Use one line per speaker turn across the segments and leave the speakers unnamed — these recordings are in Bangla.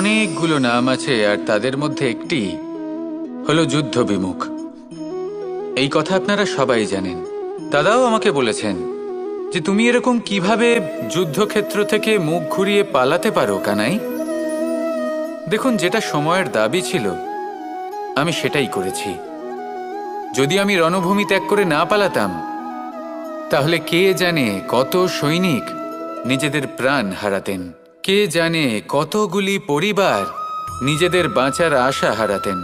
অনেকগুলো নাম আছে, আর তাদের মধ্যে একটি হলো যুদ্ধ বিমুখ। এই কথা আপনারা সবাই জানেন। দাদাও আমাকে বলেছেন যে তুমি এরকম কিভাবে যুদ্ধক্ষেত্র থেকে মুখ ঘুরিয়ে পালাতে পারো কানাই। দেখুন, যেটা সময়ের দাবি ছিল আমি সেটাই করেছি। যদি আমি রণভূমি ত্যাগ করে না পালাতাম, তাহলে কে জানে কত সৈনিক নিজেদের প্রাণ হারাতেন, কে জানে কতগুলি পরিবার নিজেদের বাঁচার আশা হারাতেন,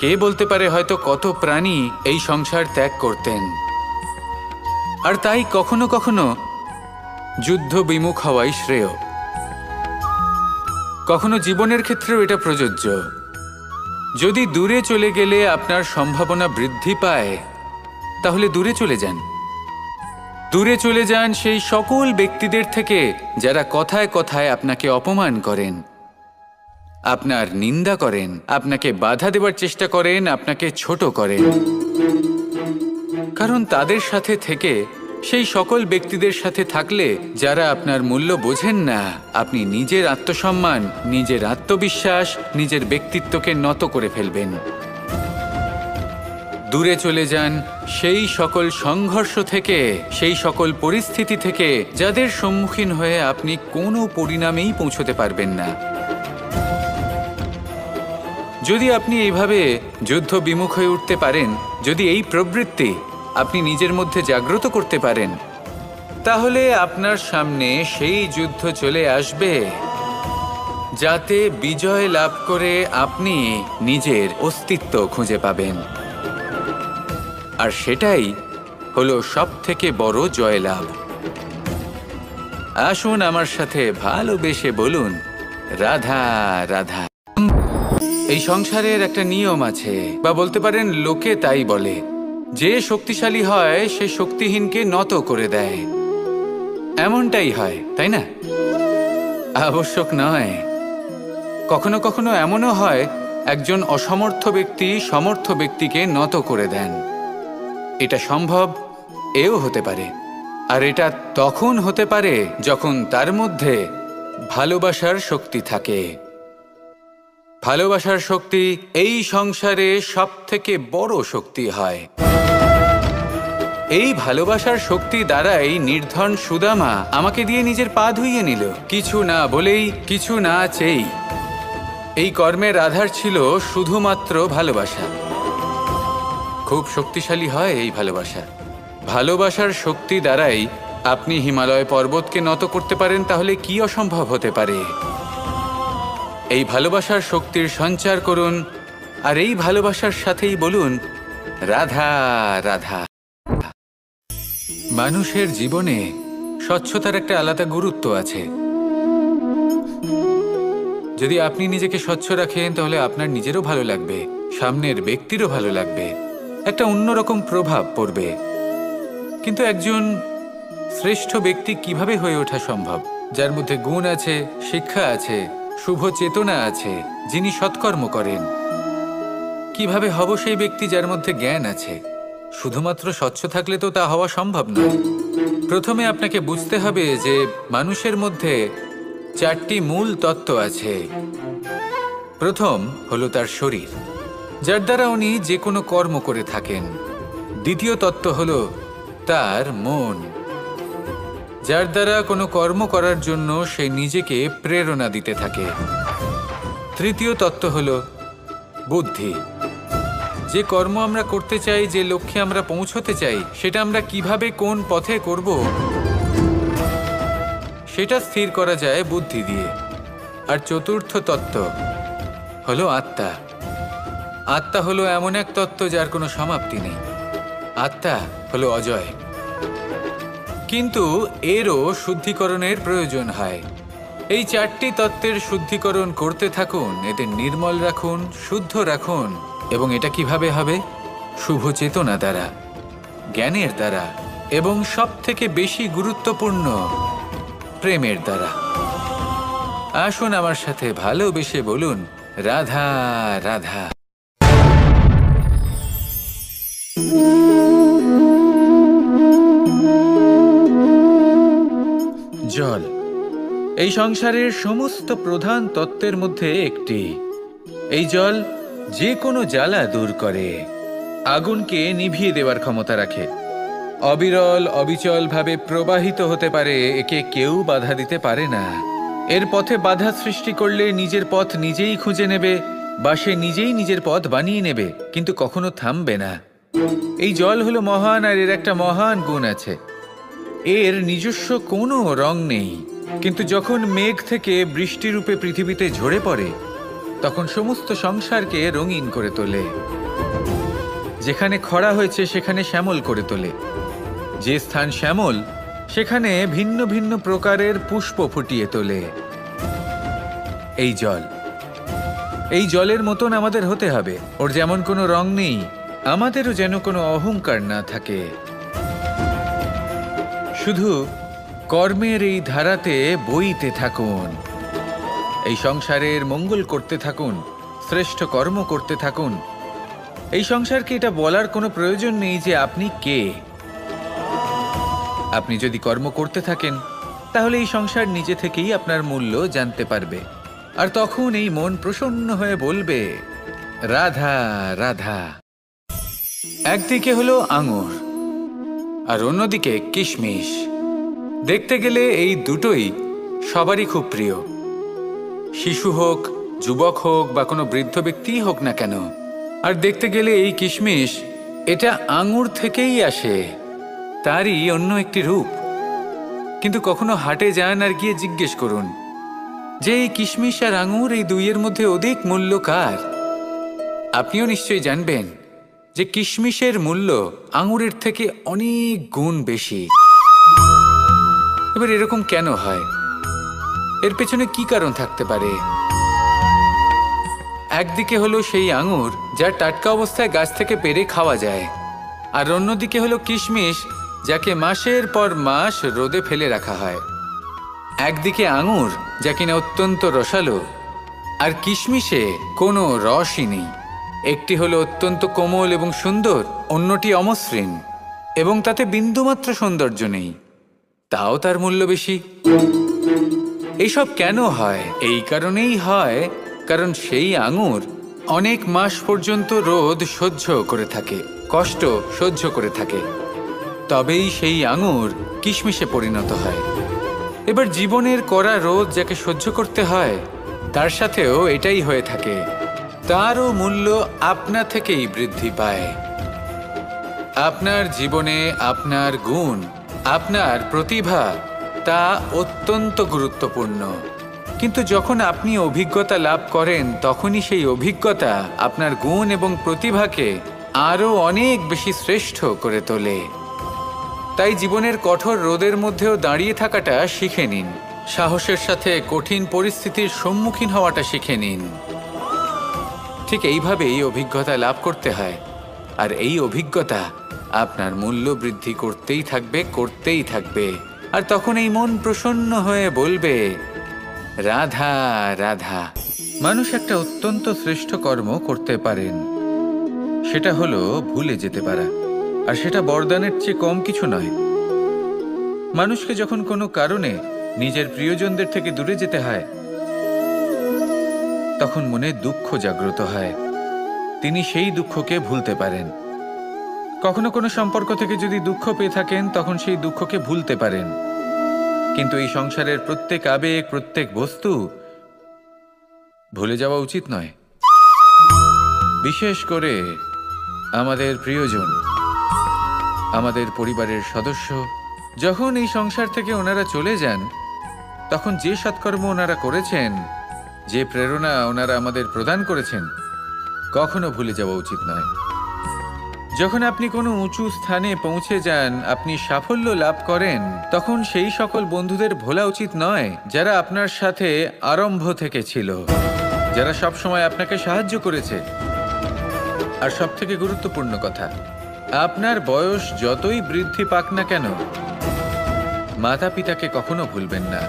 কে বলতে পারে হয়তো কত প্রাণী এই সংসার ত্যাগ করতেন। আর তাই কখনো কখনো যুদ্ধ বিমুখ হওয়াই শ্রেয়। কখনো জীবনের ক্ষেত্রেও এটা প্রযোজ্য। যদি দূরে চলে গেলে আপনার সম্ভাবনা বৃদ্ধি পায়, তাহলে দূরে চলে যান। দূরে চলে যান সেই সকল ব্যক্তিদের থেকে যারা কথায় কথায় আপনাকে অপমান করেন, আপনার নিন্দা করেন, আপনাকে বাধা দেওয়ার চেষ্টা করেন, আপনাকে ছোট করেন। কারণ তাদের সাথে থেকে, সেই সকল ব্যক্তিদের সাথে থাকলে যারা আপনার মূল্য বোঝেন না, আপনি নিজের আত্মসম্মান, নিজের আত্মবিশ্বাস, নিজের ব্যক্তিত্বকে নত করে ফেলবেন। দূরে চলে যান সেই সকল সংঘর্ষ থেকে, সেই সকল পরিস্থিতি থেকে যাদের সম্মুখীন হয়ে আপনি কোনো পরিণামেই পৌঁছতে পারবেন না। যদি আপনি এইভাবে যুদ্ধ বিমুখ হয়ে উঠতে পারেন, যদি এই প্রবৃত্তি আপনি নিজের মধ্যে জাগ্রত করতে পারেন, তাহলে আপনার সামনে সেই যুদ্ধ চলে আসবে যাতে বিজয় লাভ করে আপনি নিজের অস্তিত্ব খুঁজে পাবেন। আর সেটাই হলো সবথেকে বড় জয়লাভ। আসুন আমার সাথে ভালোবেসে বলুন, রাধা রাধা। এই সংসারের একটা নিয়ম আছে, বা বলতে পারেন লোকে তাই বলে, যে শক্তিশালী হয় সে শক্তিহীনকে নত করে দেয়। এমনটাই হয়, তাই না? আবশ্যক নয়। কখনো কখনো এমনও হয় একজন অসমর্থ ব্যক্তি সমর্থ ব্যক্তিকে নত করে দেন। এটা সম্ভব, এও হতে পারে। আর এটা তখন হতে পারে যখন তার মধ্যে ভালোবাসার শক্তি থাকে। ভালোবাসার শক্তি এই সংসারে সবথেকে বড় শক্তি হয়। এই ভালোবাসার শক্তি দ্বারাই নির্ধন সুদামা আমাকে দিয়ে নিজের পা ধুইয়ে নিল, কিছু না বলেই, কিছু না চেয়েই। এই কর্মের আধার ছিল শুধুমাত্র ভালোবাসা। খুব শক্তিশালী হয় এই ভালোবাসা। ভালোবাসার শক্তি দ্বারাই আপনি হিমালয় পর্বতকে নত করতে পারেন, তাহলে কি অসম্ভব হতে পারে? এই ভালোবাসার শক্তির সঞ্চার করুন, আর এই ভালোবাসার সাথেই বলুন, রাধা রাধা। মানুষের জীবনে স্বচ্ছতার একটা আলাদা গুরুত্ব আছে। যদি আপনি নিজেকে স্বচ্ছ রাখেন, তাহলে আপনার নিজেরও ভালো লাগবে, সামনের ব্যক্তিরও ভালো লাগবে, একটা অন্যরকম প্রভাব পড়বে। কিন্তু একজন শ্রেষ্ঠ ব্যক্তি কিভাবে হয়ে ওঠা সম্ভব? যার মধ্যে গুণ আছে, শিক্ষা আছে, শুভ চেতনা আছে, যিনি সৎকর্ম করেন। কিভাবে হব সেই ব্যক্তি যার মধ্যে জ্ঞান আছে? শুধুমাত্র স্বচ্ছ থাকলে তো তা হওয়া সম্ভব নয়। প্রথমে আপনাকে বুঝতে হবে যে মানুষের মধ্যে চারটি মূল তত্ত্ব আছে। প্রথম হলো তার শরীর, যার দ্বারা উনি যে কোনো কর্ম করে থাকেন। দ্বিতীয় তত্ত্ব হলো তার মন, যার দ্বারা কোনো কর্ম করার জন্য সে নিজেকে প্রেরণা দিতে থাকে। তৃতীয় তত্ত্ব হলো বুদ্ধি, যে কর্ম আমরা করতে চাই, যে লক্ষ্যে আমরা পৌঁছতে চাই, সেটা আমরা কিভাবে কোন পথে করব সেটা স্থির করা যায় বুদ্ধি দিয়ে। আর চতুর্থ তত্ত্ব হলো আত্মা। আত্মা হলো এমন এক তত্ত্ব যার কোনো সমাপ্তি নেই। আত্মা হলো অজয়। কিন্তু এরও শুদ্ধিকরণের প্রয়োজন হয়। এই চারটি তত্ত্বের শুদ্ধিকরণ করতে থাকুন, এদের নির্মল রাখুন, শুদ্ধ রাখুন। এবং এটা কিভাবে হবে? শুভ চেতনা দ্বারা, জ্ঞানের দ্বারা, এবং সবথেকে বেশি গুরুত্বপূর্ণ প্রেমের দ্বারা। আসুন আমার সাথে ভালোবেসে বলুন, রাধা রাধা। জল, এই সংসারের সমস্ত প্রধান তত্ত্বের মধ্যে একটি। এই জল যে কোনো জ্বালা দূর করে, আগুনকে নিভিয়ে দেওয়ার ক্ষমতা রাখে, অবিরল অবিচল ভাবে প্রবাহিত হতে পারে, একে কেউ বাধা দিতে পারে না। এর পথে বাধা সৃষ্টি করলে নিজের পথ নিজেই খুঁজে নেবে বা সে নিজেই নিজের পথ বানিয়ে নেবে, কিন্তু কখনো থামবে না। এই জল হলো মহান, আর এর একটা মহান গুণ আছে, এর নিজস্ব কোনো রং নেই। কিন্তু যখন মেঘ থেকে বৃষ্টিরূপে পৃথিবীতে ঝরে পড়ে, তখন সমস্ত সংসারকে রঙিন করে তোলে। যেখানে খরা হয়েছে সেখানে শ্যামল করে তোলে, যে স্থান শ্যামল সেখানে ভিন্ন ভিন্ন প্রকারের পুষ্প ফুটিয়ে তোলে। এই জল, এই জলের মতন আমাদের হতে হবে। ওর যেমন কোনো রং নেই, আমাদেরও যেন কোনো অহংকার না থাকে। শুধু কর্মের এই ধারাতে বইতে থাকুন, এই সংসারের মঙ্গল করতে থাকুন, শ্রেষ্ঠ কর্ম করতে থাকুন। এই সংসারকে এটা বলার কোনো প্রয়োজন নেই যে আপনি কে। আপনি যদি কর্ম করতে থাকেন, তাহলে এই সংসার নিজে থেকেই আপনার মূল্য জানতে পারবে, আর তখন এই মন প্রসন্ন হয়ে বলবে, রাধা রাধা। একদিকে হলো আঙুর আর অন্যদিকে কিশমিশ। দেখতে গেলে এই দুটোই সবারই খুব প্রিয়, শিশু হোক, যুবক হোক বা কোনো বৃদ্ধ ব্যক্তিই হোক না কেন। আর দেখতে গেলে এই কিশমিশ, এটা আঙুর থেকেই আসে, তারই অন্য একটি রূপ। কিন্তু কখনো হাটে যান আর গিয়ে জিজ্ঞেস করুন যে এই কিশমিশ আর আঙুর, এই দুইয়ের মধ্যে অধিক মূল্য কার? আপনিও নিশ্চয়ই জানবেন যে কিশমিশের মূল্য আঙুরের থেকে অনেক গুণ বেশি। এবার এরকম কেন হয়? এর পেছনে কি কারণ থাকতে পারে? একদিকে হলো সেই আঙুর যা টাটকা অবস্থায় গাছ থেকে পেড়ে খাওয়া যায়, আর অন্যদিকে হলো কিশমিশ যাকে মাসের পর মাস রোদে ফেলে রাখা হয়। একদিকে আঙুর যা কিনা অত্যন্ত রসালো, আর কিশমিশে কোনো রসই নেই। একটি হলো অত্যন্ত কোমল এবং সুন্দর, অন্যটি অমসৃণ এবং তাতে বিন্দুমাত্র সৌন্দর্য নেই, তাও তার মূল্য বেশি। এইসব কেন হয়? এই কারণেই হয় কারণ সেই আঙুর অনেক মাস পর্যন্ত রোদ সহ্য করে থাকে, কষ্ট সহ্য করে থাকে, তবেই সেই আঙুর কিশমিশে পরিণত হয়। এবার জীবনের কড়া রোদ যাকে সহ্য করতে হয়, তার সাথেও এটাই হয়ে থাকে, তারও মূল্য আপনা থেকেই বৃদ্ধি পায়। আপনার জীবনে আপনার গুণ, আপনার প্রতিভা, তা অত্যন্ত গুরুত্বপূর্ণ। কিন্তু যখন আপনি অভিজ্ঞতা লাভ করেন, তখনই সেই অভিজ্ঞতা আপনার গুণ এবং প্রতিভাকে আরও অনেক বেশি শ্রেষ্ঠ করে তোলে। তাই জীবনের কঠোর রোদের মধ্যেও দাঁড়িয়ে থাকাটা শিখে নিন, সাহসের সাথে কঠিন পরিস্থিতির সম্মুখীন হওয়াটা শিখে নিন। ঠিক এইভাবেই অভিজ্ঞতা লাভ করতে হয়, আর এই অভিজ্ঞতা আপনার মূল্য বৃদ্ধি করতেই থাকবে, করতেই থাকবে। আর তখন এই মন প্রসন্ন হয়ে বলবে, রাধা রাধা। মানুষ একটা অত্যন্ত শ্রেষ্ঠ কর্ম করতে পারেন, সেটা হলো ভুলে যেতে পারা, আর সেটা বরদানের চেয়ে কম কিছু নয়। মানুষকে যখন কোনো কারণে নিজের প্রিয়জনদের থেকে দূরে যেতে হয়, তখন মনে দুঃখ জাগ্রত হয়, তিনি সেই দুঃখকে ভুলতে পারেন। কখনো কোনো সম্পর্ক থেকে যদি দুঃখ পেয়ে থাকেন, তখন সেই দুঃখকে ভুলতে পারেন। কিন্তু এই সংসারের প্রত্যেক আবেগ, প্রত্যেক বস্তু ভুলে যাওয়া উচিত নয়। বিশেষ করে আমাদের প্রিয়জন, আমাদের পরিবারের সদস্য, যখন এই সংসার থেকে ওনারা চলে যান, তখন যে সৎকর্ম ওনারা করেছেন, যে প্রেরণা ওনারা আমাদের প্রদান করেছেন, কখনো ভুলে যাওয়া উচিত নয়। যখন আপনি কোনো উঁচু স্থানে পৌঁছে যান, আপনি সাফল্য লাভ করেন, তখন সেই সকল বন্ধুদের ভোলা উচিত নয় যারা আপনার সাথে আরম্ভ থেকে ছিল, যারা সবসময় আপনাকে সাহায্য করেছে। আর সবথেকে গুরুত্বপূর্ণ কথা, আপনার বয়স যতই বৃদ্ধি পাক না কেন, মাতা পিতাকে কখনো ভুলবেন না।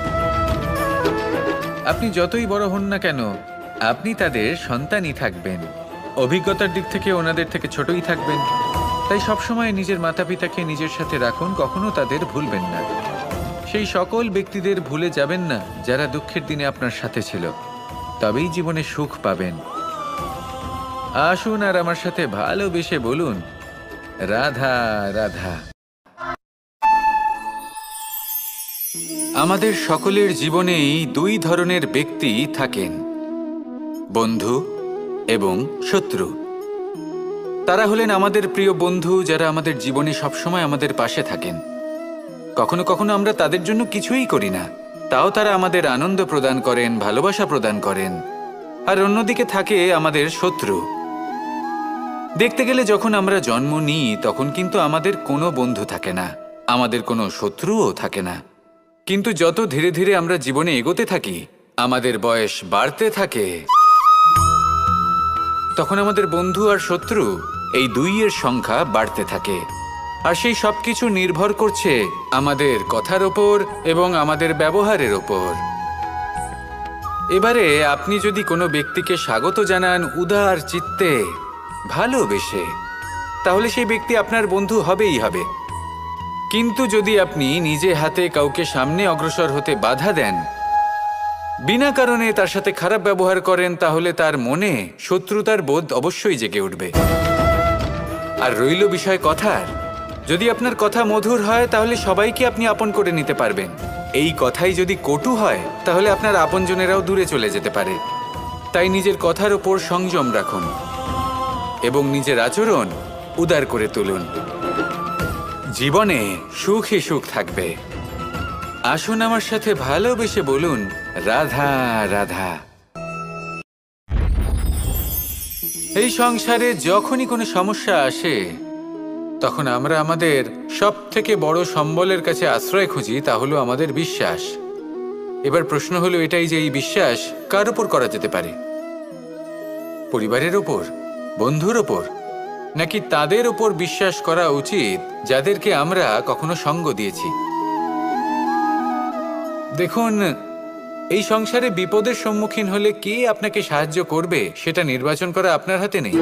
আপনি যতই বড় হন না কেন, আপনি তাদের সন্তানই থাকবেন, অভিজ্ঞতার দিক থেকে ওনাদের থেকে ছোটই থাকবেন। তাই সবসময় নিজের মাতা পিতাকে নিজের সাথে রাখুন, কখনো তাদের ভুলবেন না। সেই সকল ব্যক্তিদের ভুলে যাবেন না যারা দুঃখের দিনে আপনার সাথে ছিল, তবেই জীবনে সুখ পাবেন। আসুন আর আমার সাথে ভালোবেসে বলুন, রাধা রাধা। আমাদের সকলের জীবনেই দুই ধরনের ব্যক্তি থাকেন, বন্ধু এবং শত্রু। তারা হলেন আমাদের প্রিয় বন্ধু, যারা আমাদের জীবনে সবসময় আমাদের পাশে থাকেন। কখনো কখনো আমরা তাদের জন্য কিছুই করি না, তাও তারা আমাদের আনন্দ প্রদান করেন, ভালোবাসা প্রদান করেন। আর অন্যদিকে থাকে আমাদের শত্রু। দেখতে গেলে যখন আমরা জন্ম নিই তখন কিন্তু আমাদের কোনো বন্ধু থাকে না, আমাদের কোনো শত্রুও থাকে না। কিন্তু যত ধীরে ধীরে আমরা জীবনে এগোতে থাকি, আমাদের বয়স বাড়তে থাকে, তখন আমাদের বন্ধু আর শত্রু এই দুইয়ের সংখ্যা বাড়তে থাকে। আর সেই সব কিছু নির্ভর করছে আমাদের কথার ওপর এবং আমাদের ব্যবহারের ওপর। এবারে আপনি যদি কোনো ব্যক্তিকে স্বাগত জানান উদার চিত্তে, ভালোবেসে, তাহলে সেই ব্যক্তি আপনার বন্ধু হবেই হবে। কিন্তু যদি আপনি নিজে হাতে কাউকে সামনে অগ্রসর হতে বাধা দেন, বিনা কারণে তার সাথে খারাপ ব্যবহার করেন, তাহলে তার মনে শত্রুতার বোধ অবশ্যই জেগে উঠবে। আর রইল বিষয় কথার, যদি আপনার কথা মধুর হয় তাহলে সবাইকে আপনি আপন করে নিতে পারবেন। এই কথাই যদি কটু হয় তাহলে আপনার আপনজনেরাও দূরে চলে যেতে পারে। তাই নিজের কথার ওপর সংযম রাখুন এবং নিজের আচরণ উদার করে তুলুন। জীবনে সুখই সুখ থাকবে। আসুন আমার সাথে ভালোবেসে বলুন, রাধা রাধা। এই সংসারে যখনই কোনো সমস্যা আসে তখন আমরা আমাদের সবথেকে বড় সম্বলের কাছে আশ্রয় খুঁজি, তা হলো আমাদের বিশ্বাস। এবার প্রশ্ন হলো এটাই যে এই বিশ্বাস কার ওপর করা যেতে পারে? পরিবারের ওপর, বন্ধুর ওপর, নাকি তাদের ওপর বিশ্বাস করা উচিত যাদেরকে আমরা কখনো সঙ্গ দিয়েছি? দেখুন, এই সংসারে বিপদের সম্মুখীন হলে কে আপনাকে সাহায্য করবে সেটা নির্বাচন করা আপনার হাতে নেই।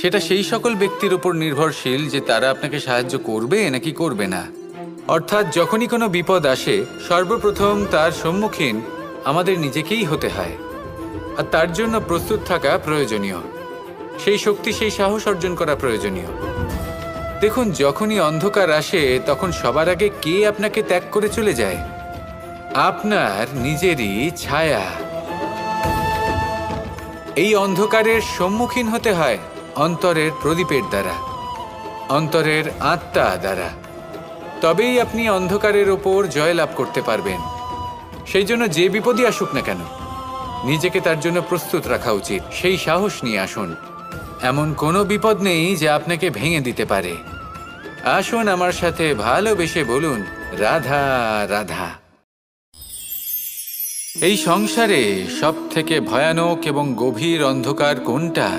সেটা সেই সকল ব্যক্তির উপর নির্ভরশীল যে তারা আপনাকে সাহায্য করবে নাকি করবে না। অর্থাৎ যখনই কোনো বিপদ আসে সর্বপ্রথম তার সম্মুখীন আমাদের নিজেকেই হতে হয়, আর তার জন্য প্রস্তুত থাকা প্রয়োজনীয়। সেই শক্তি, সেই সাহস অর্জন করা প্রয়োজনীয়। দেখুন, যখনই অন্ধকার আসে তখন সবার আগে কে আপনাকে ত্যাগ করে চলে যায়? আপনার নিজেরই ছায়া। এই অন্ধকারের সম্মুখীন হতে হয় অন্তরের প্রদীপের দ্বারা, অন্তরের আত্মা দ্বারা। তবেই আপনি অন্ধকারের ওপর জয়লাভ করতে পারবেন। সেই জন্য যে বিপদই আসুক না কেন, নিজেকে তার জন্য প্রস্তুত রাখা উচিত। সেই সাহস নিয়ে আসুন। এমন কোনো বিপদ নেই যা আপনাকে ভেঙে দিতে পারে। আসুন আমার সাথে ভালোবেসে বলুন, রাধা রাধা। এই সংসারে সব থেকে ভয়ানক এবং গভীর অন্ধকার কোনটা?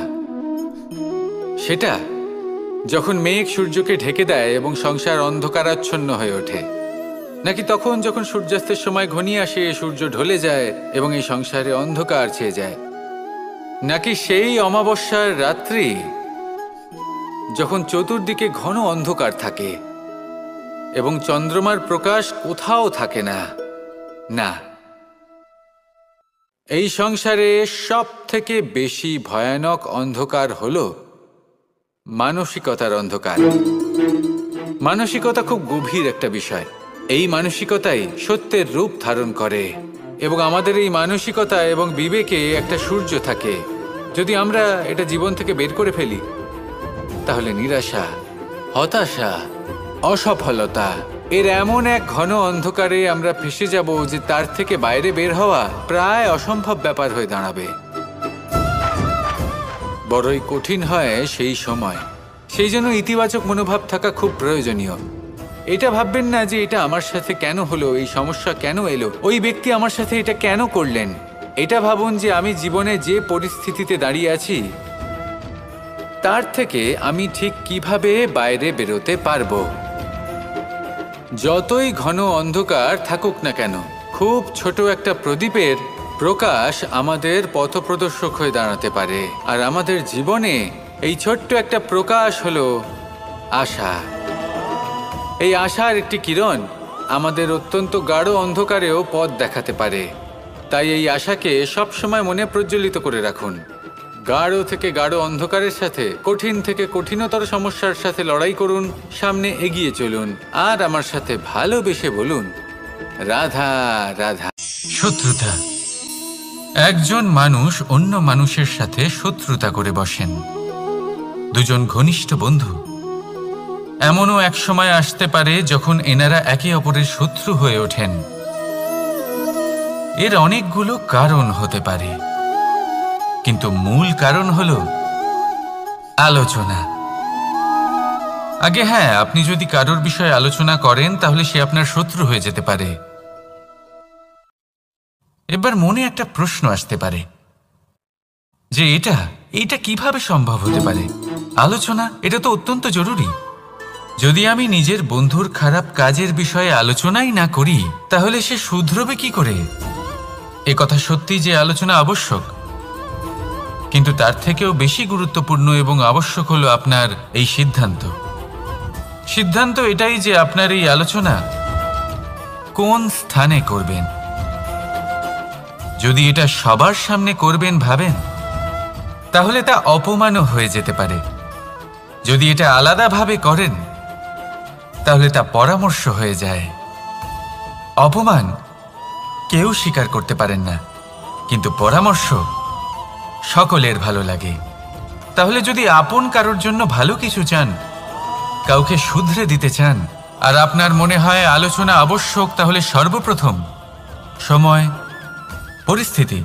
সেটা যখন মেঘ সূর্যকে ঢেকে দেয় এবং সংসার অন্ধকারাচ্ছন্ন হয়ে ওঠে, নাকি তখন যখন সূর্যাস্তের সময় ঘনিয়ে আসে, সূর্য ঢলে যায় এবং এই সংসারে অন্ধকার ছেয়ে যায়, নাকি সেই অমাবস্যার রাত্রি যখন চতুর্দিকে ঘন অন্ধকার থাকে এবং চন্দ্রমার প্রকাশ কোথাও থাকে না? না, এই সংসারে সব থেকে বেশি ভয়ানক অন্ধকার হলো মানসিকতার অন্ধকার। মানসিকতা খুব গভীর একটা বিষয়। এই মানসিকতাই সত্যের রূপ ধারণ করে এবং আমাদের এই মানসিকতা এবং বিবেকে একটা সূর্য থাকে। যদি আমরা এটা জীবন থেকে বের করে ফেলি তাহলে নিরাশা, হতাশা, অসফলতা এর এমন এক ঘন অন্ধকারে আমরা ফেসে যাব যে তার থেকে বাইরে বের হওয়া প্রায় অসম্ভব ব্যাপার হয়ে দাঁড়াবে। বড়ই কঠিন হয় সেই সময়। সেই জন্য ইতিবাচক মনোভাব থাকা খুব প্রয়োজনীয়। এটা ভাববেন না যে এটা আমার সাথে কেন হলো, এই সমস্যা কেন এলো, ওই ব্যক্তি আমার সাথে এটা কেন করলেন। এটা ভাবুন যে আমি জীবনে যে পরিস্থিতিতে দাঁড়িয়ে আছি তার থেকে আমি ঠিক কিভাবে বাইরে বেরোতে পারবো। যতই ঘন অন্ধকার থাকুক না কেন, খুব ছোট একটা প্রদীপের প্রকাশ আমাদের পথপ্রদর্শক হয়ে দাঁড়াতে পারে। আর আমাদের জীবনে এই ছোট্ট একটা প্রকাশ হলো আশা। এই আশার একটি কিরণ আমাদের অত্যন্ত গাঢ় অন্ধকারেও পথ দেখাতে পারে। তাই এই আশাকে সবসময় মনে প্রজ্বলিত করে রাখুন। গাঢ় থেকে গাঢ় অন্ধকারের সাথে, কঠিন থেকে কঠিনতর সমস্যার সাথে লড়াই করুন, সামনে এগিয়ে চলুন, আর আমার সাথে ভালোবেসে বলুন, রাধা রাধা। শত্রুতা। একজন মানুষ অন্য মানুষের সাথে শত্রুতা করে বসেন। দুজন ঘনিষ্ঠ বন্ধু, এমনও এক সময় আসতে পারে যখন এনারা একে অপরের শত্রু হয়ে ওঠেন। এর অনেকগুলো কারণ হতে পারে, কিন্তু মূল কারণ হলো আলোচনা। আগে হ্যাঁ, আপনি যদি কারোর বিষয়ে আলোচনা করেন তাহলে সে আপনার শত্রু হয়ে যেতে পারে। এবার মনে একটা প্রশ্ন আসতে পারে যে এটা কিভাবে সম্ভব হতে পারে? আলোচনা, এটা তো অত্যন্ত জরুরি। যদি আমি নিজের বন্ধুর খারাপ কাজের বিষয়ে আলোচনাই না করি তাহলে সে শুধরবে কি করে? এ কথা সত্যি যে আলোচনা আবশ্যক, কিন্তু তার থেকেও বেশি গুরুত্বপূর্ণ এবং আবশ্যক হলো আপনার এই সিদ্ধান্ত এটাই যে আপনার এই আলোচনা কোন স্থানে করবেন। যদি এটা সবার সামনে করবেন ভাবেন, তাহলে তা অপমানও হয়ে যেতে পারে। যদি এটা আলাদাভাবে করেন তাহলে তা পরামর্শ হয়ে যায়। অপমান কেউ স্বীকার করতে পারেন না, কিন্তু পরামর্শ সকলের ভালো লাগে। তাহলে যদি আপন কারোর জন্য ভালো কিছু চান, কাউকে শুধরে দিতে চান, আর আপনার মনে হয় আলোচনা আবশ্যক, তাহলে সর্বপ্রথম সময়, পরিস্থিতি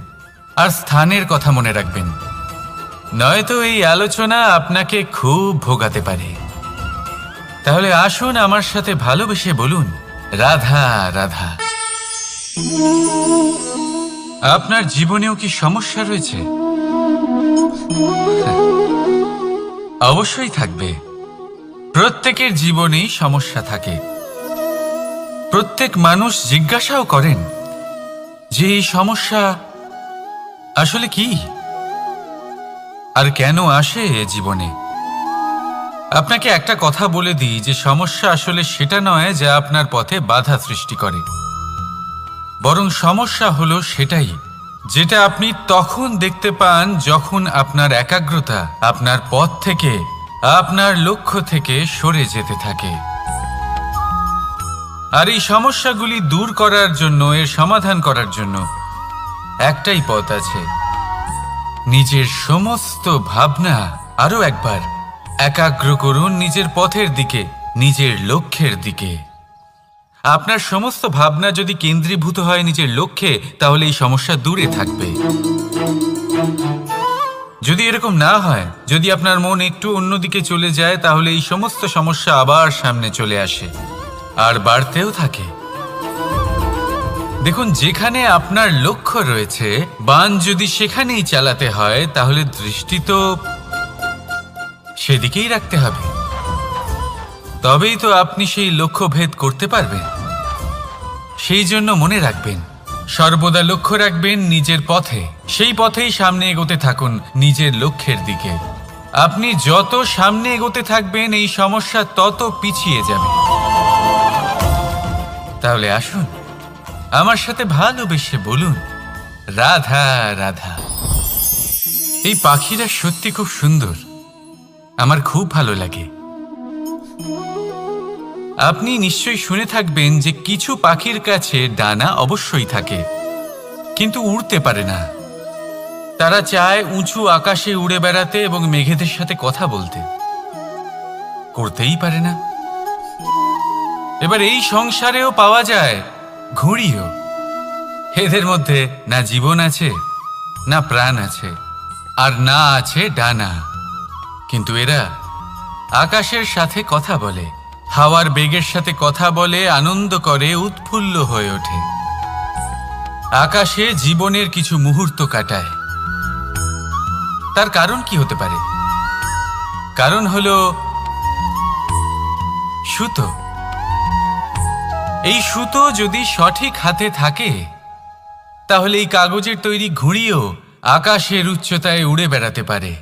আর স্থানের কথা মনে রাখবেন। নয়তো এই আলোচনা আপনাকে খুব ভোগাতে পারে। তাহলে আসুন আমার সাথে ভালোবেসে বলুন, রাধা রাধা। আপনার জীবনেও কি সমস্যা রয়েছে? অবশ্যই থাকবে। প্রত্যেকের জীবনেই সমস্যা থাকে। প্রত্যেক মানুষ জিজ্ঞাসাও করেন যে এই সমস্যা আসলে কি আর কেন আসে এ জীবনে। আপনাকে একটা কথা বলে দিই যে সমস্যা আসলে সেটা নয় যা আপনার পথে বাধা সৃষ্টি করে, বরং সমস্যা হলো সেটাই যেটা আপনি তখন দেখতে পান যখন আপনার একাগ্রতা আপনার পথ থেকে, আপনার লক্ষ্য থেকে সরে যেতে থাকে। আর এই সমস্যাগুলি দূর করার জন্য, এর সমাধান করার জন্য একটাই পথ আছে, নিজের সমস্ত ভাবনা আরো একবার একাগ্র করুন নিজের পথের দিকে, নিজের লক্ষ্যের দিকে। আপনার সমস্ত ভাবনা যদি কেন্দ্রীভূত হয় নিজের লক্ষ্যে, তাহলে এই সমস্যা দূরে থাকবে। যদি এরকম না হয়, যদি আপনার মন একটু অন্যদিকে চলে যায়, তাহলে এই সমস্ত সমস্যা আবার সামনে চলে আসে আর বাড়তেও থাকে। দেখুন, যেখানে আপনার লক্ষ্য রয়েছে, বাণ যদি সেখানেই চালাতে হয়, তাহলে দৃষ্টি তো সেদিকেই রাখতে হবে। তবেই তো আপনি সেই লক্ষ্য ভেদ করতে পারবেন। সেই জন্য মনে রাখবেন, সর্বদা লক্ষ্য রাখবেন নিজের পথে, সেই পথেই সামনে এগোতে থাকুন নিজের লক্ষ্যের দিকে। আপনি যত সামনে এগোতে থাকবেন এই সমস্যা তত পিছিয়ে যাবে। তাহলে আসুন আমার সাথে ভালোবেসে বলুন, রাধা রাধা। এই পাখিরা সত্যি খুব সুন্দর, আমার খুব ভালো লাগে। আপনি নিশ্চয়ই শুনে থাকবেন যে কিছু পাখির কাছে ডানা অবশ্যই থাকে, কিন্তু উড়তে পারে না। তারা চায় উঁচু আকাশে উড়ে বেড়াতে এবং মেঘেদের সাথে কথা বলতে, করতেই পারে না। এবার এই সংসারেও পাওয়া যায় ঘুড়িও। এদের মধ্যে না জীবন আছে, না প্রাণ আছে, আর না আছে ডানা, কিন্তু এরা আকাশের সাথে কথা বলে, হাওয়ার বেগের সাথে কথা বলে, আনন্দ করে, উৎফুল্ল হয়ে ওঠে। আকাশে জীবনের কিছু মুহূর্ত কাটায়। তার কারণ কি হতে পারে? কারণ হলো সুতো। এই সুতো যদি সঠিক হাতে থাকে, তাহলে এই কাগজের তৈরি ঘুড়িও আকাশের উচ্চতায় উড়ে বেড়াতে পারে।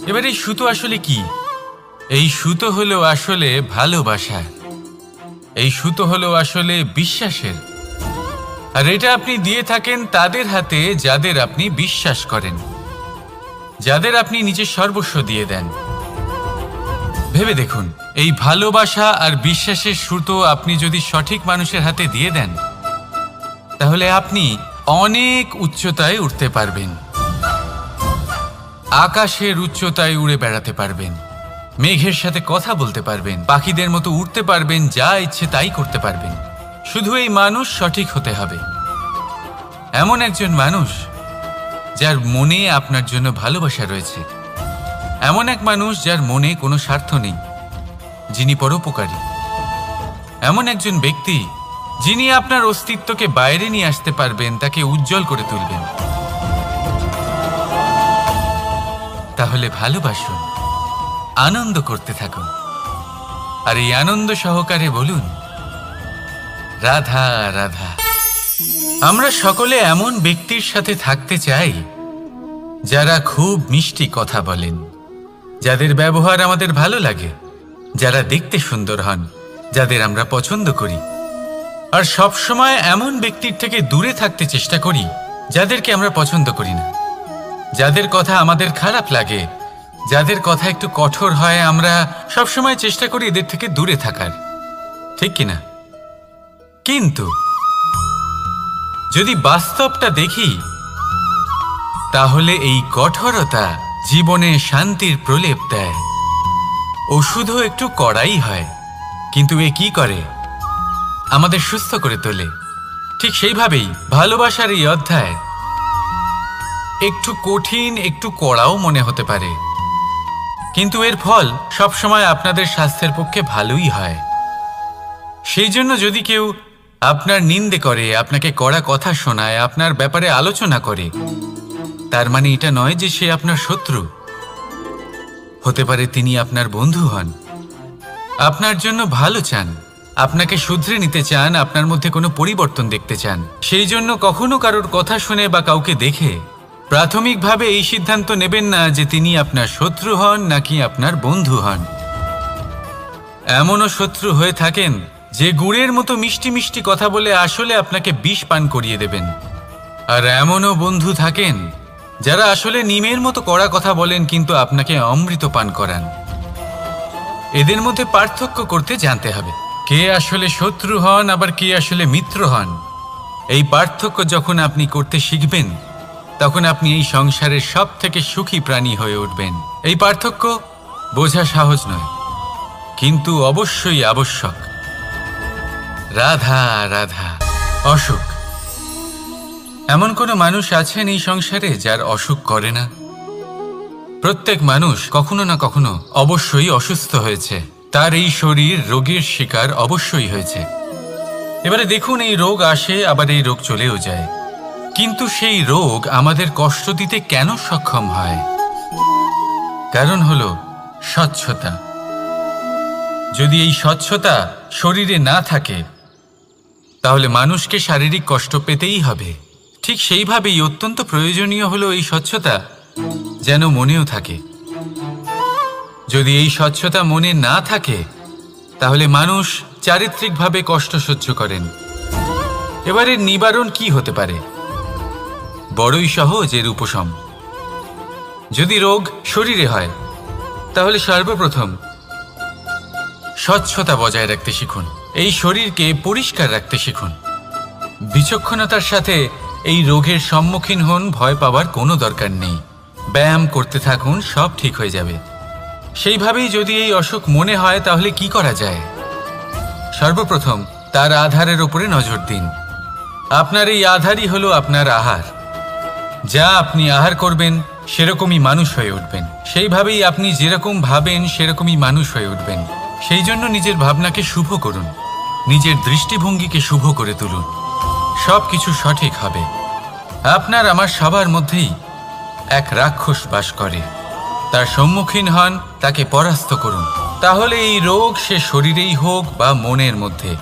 এবার এই সুতো আসলে কি? এই সুতো হলো আসলে ভালোবাসা। এই সুতো হলো আসলে বিশ্বাসের, আর এটা আপনি দিয়ে থাকেন তাদের হাতে যাদের আপনি বিশ্বাস করেন, যাদের আপনি নিজের সর্বস্ব দিয়ে দেন। ভেবে দেখুন, এই ভালোবাসা আর বিশ্বাসের সুতো আপনি যদি সঠিক মানুষের হাতে দিয়ে দেন, তাহলে আপনি অনেক উচ্চতায় উঠতে পারবেন, আকাশের উচ্চতায় উড়ে বেড়াতে পারবেন, মেঘের সাথে কথা বলতে পারবেন, পাখিদের মতো উড়তে পারবেন, যা ইচ্ছে তাই করতে পারবেন। শুধু এই মানুষ সঠিক হতে হবে, এমন একজন মানুষ যার মনে আপনার জন্য ভালোবাসা রয়েছে, এমন এক মানুষ যার মনে কোনো স্বার্থ নেই, যিনি পরোপকারী, এমন একজন ব্যক্তি যিনি আপনার অস্তিত্বকে বাইরে নিয়ে আসতে পারবেন, তাকে উজ্জ্বল করে তুলবেন। তাহলে ভালোবাসুন, আনন্দ করতে থাকুন, আর এই আনন্দ সহকারে বলুন, রাধা রাধা। আমরা সকলে এমন ব্যক্তির সাথে থাকতে চাই যারা খুব মিষ্টি কথা বলেন, যাদের ব্যবহার আমাদের ভালো লাগে, যারা দেখতে সুন্দর হন, যাদের আমরা পছন্দ করি। আর সবসময় এমন ব্যক্তির থেকে দূরে থাকতে চেষ্টা করি যাদেরকে আমরা পছন্দ করি না, যাদের কথা আমাদের খারাপ লাগে, যাদের কথা একটু কঠোর হয়। আমরা সবসময় চেষ্টা করি এদের থেকে দূরে থাকার, ঠিক কিনা? কিন্তু যদি বাস্তবটা দেখি, তাহলে এই কঠোরতা জীবনে শান্তির প্রলেপ দেয়। ওষুধও একটু কড়াই হয়, কিন্তু এ কি করে? আমাদের সুস্থ করে তোলে। ঠিক সেইভাবেই ভালোবাসার এই অধ্যায় একটু কঠিন, একটু কড়াও মনে হতে পারে, কিন্তু এর ফল সবসময় আপনাদের স্বাস্থ্যের পক্ষে ভালোই হয়। সেই জন্য যদি কেউ আপনার নিন্দে করে, আপনাকে কড়া কথা শোনায়, আপনার ব্যাপারে আলোচনা করে, তার মানে এটা নয় যে সে আপনার শত্রু। হতে পারে তিনি আপনার বন্ধু হন, আপনার জন্য ভালো চান, আপনাকে শুধরে নিতে চান, আপনার মধ্যে কোনো পরিবর্তন দেখতে চান। সেই জন্য কখনো কারোর কথা শুনে বা কাউকে দেখে প্রাথমিকভাবে এই সিদ্ধান্ত নেবেন না যে তিনি আপনার শত্রু হন নাকি আপনার বন্ধু হন। এমনও শত্রু হয়ে থাকেন যে গুড়ের মতো মিষ্টি মিষ্টি কথা বলে আসলে আপনাকে বিষ পান করিয়ে দেবেন, আর এমনও বন্ধু থাকেন যারা আসলে নিমের মতো কড়া কথা বলেন কিন্তু আপনাকে অমৃত পান করান। এদের মধ্যে পার্থক্য করতে জানতে হবে, কে আসলে শত্রু হন আবার কে আসলে মিত্র হন। এই পার্থক্য যখন আপনি করতে শিখবেন, তখন আপনি এই সংসারের সব থেকে সুখী প্রাণী হয়ে উঠবেন। এই পার্থক্য বোঝা সহজ নয়, কিন্তু অবশ্যই আবশ্যক। রাধা রাধা। অসুখ। এমন কোনো মানুষ আছেন এই সংসারে যার অসুখ করে না? প্রত্যেক মানুষ কখনো না কখনো অবশ্যই অসুস্থ হয়েছে, তার এই শরীর রোগের শিকার অবশ্যই হয়েছে। এবারে দেখুন, এই রোগ আসে আবার এই রোগ চলেও যায়, কিন্তু সেই রোগ আমাদের কষ্ট দিতে কেন সক্ষম হয়? কারণ হলো স্বচ্ছতা। যদি এই স্বচ্ছতা শরীরে না থাকে, তাহলে মানুষকে শারীরিক কষ্ট পেতেই হবে। ঠিক সেইভাবেই অত্যন্ত প্রয়োজনীয় হলো এই স্বচ্ছতা যেন মনেও থাকে। যদি এই স্বচ্ছতা মনে না থাকে, তাহলে মানুষ চারিত্রিকভাবে কষ্ট সহ্য করেন। এবারে নিবারণ কি হতে পারে? বড়ই সহজ এর উপশম। যদি রোগ শরীরে হয়, তাহলে সর্বপ্রথম স্বচ্ছতা বজায় রাখতে শিখুন, এই শরীরকে পরিষ্কার রাখতে শিখুন। বিচক্ষণতার সাথে এই রোগের সম্মুখীন হন, ভয় পাওয়ার কোনো দরকার নেই। ব্যায়াম করতে থাকুন, সব ঠিক হয়ে যাবে। সেইভাবেই যদি এই অসুখ মনে হয়, তাহলে কি করা যায়? সর্বপ্রথম তার আধারের উপরে নজর দিন। আপনার এই আধারই হলো আপনার আহার। যা আপনি আহার করবেন, সেরকমই মানুষ হয়ে উঠবেন। সেইভাবেই আপনি যেরকম ভাবেন, সেরকমই মানুষ হয়ে উঠবেন। সেই জন্য নিজের ভাবনাকে শুভ করুন, নিজের দৃষ্টিভঙ্গিকে শুভ করে তুলুন, সব কিছু সঠিক হবে। আপনার আমার সবার মধ্যেই এক রাক্ষস বাস করে, তার সম্মুখীন হন, তাকে পরাস্ত করুন। তাহলে এই রোগ সে শরীরেই হোক বা মনের মধ্যে,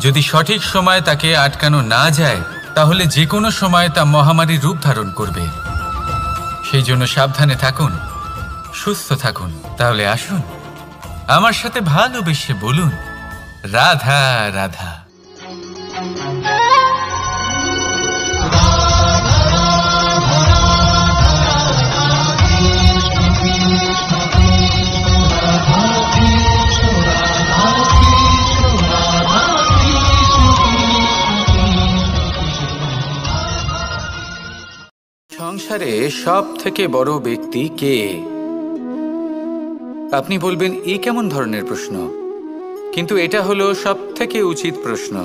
যদি সঠিক সময় তাকে আটকানো না যায়, তাহলে যে কোনো সময় তা মহামারীর রূপ ধারণ করবে। সেই জন্য সাবধানে থাকুন, সুস্থ থাকুন। তাহলে আসুন, আমার সাথে ভালোবেসে বলুন, রাধা রাধা। সংসারে সব থেকে বড় ব্যক্তি কে? আপনি বলবেন এ কেমন ধরনের প্রশ্ন, কিন্তু এটা হলো সব থেকে উচিত প্রশ্ন।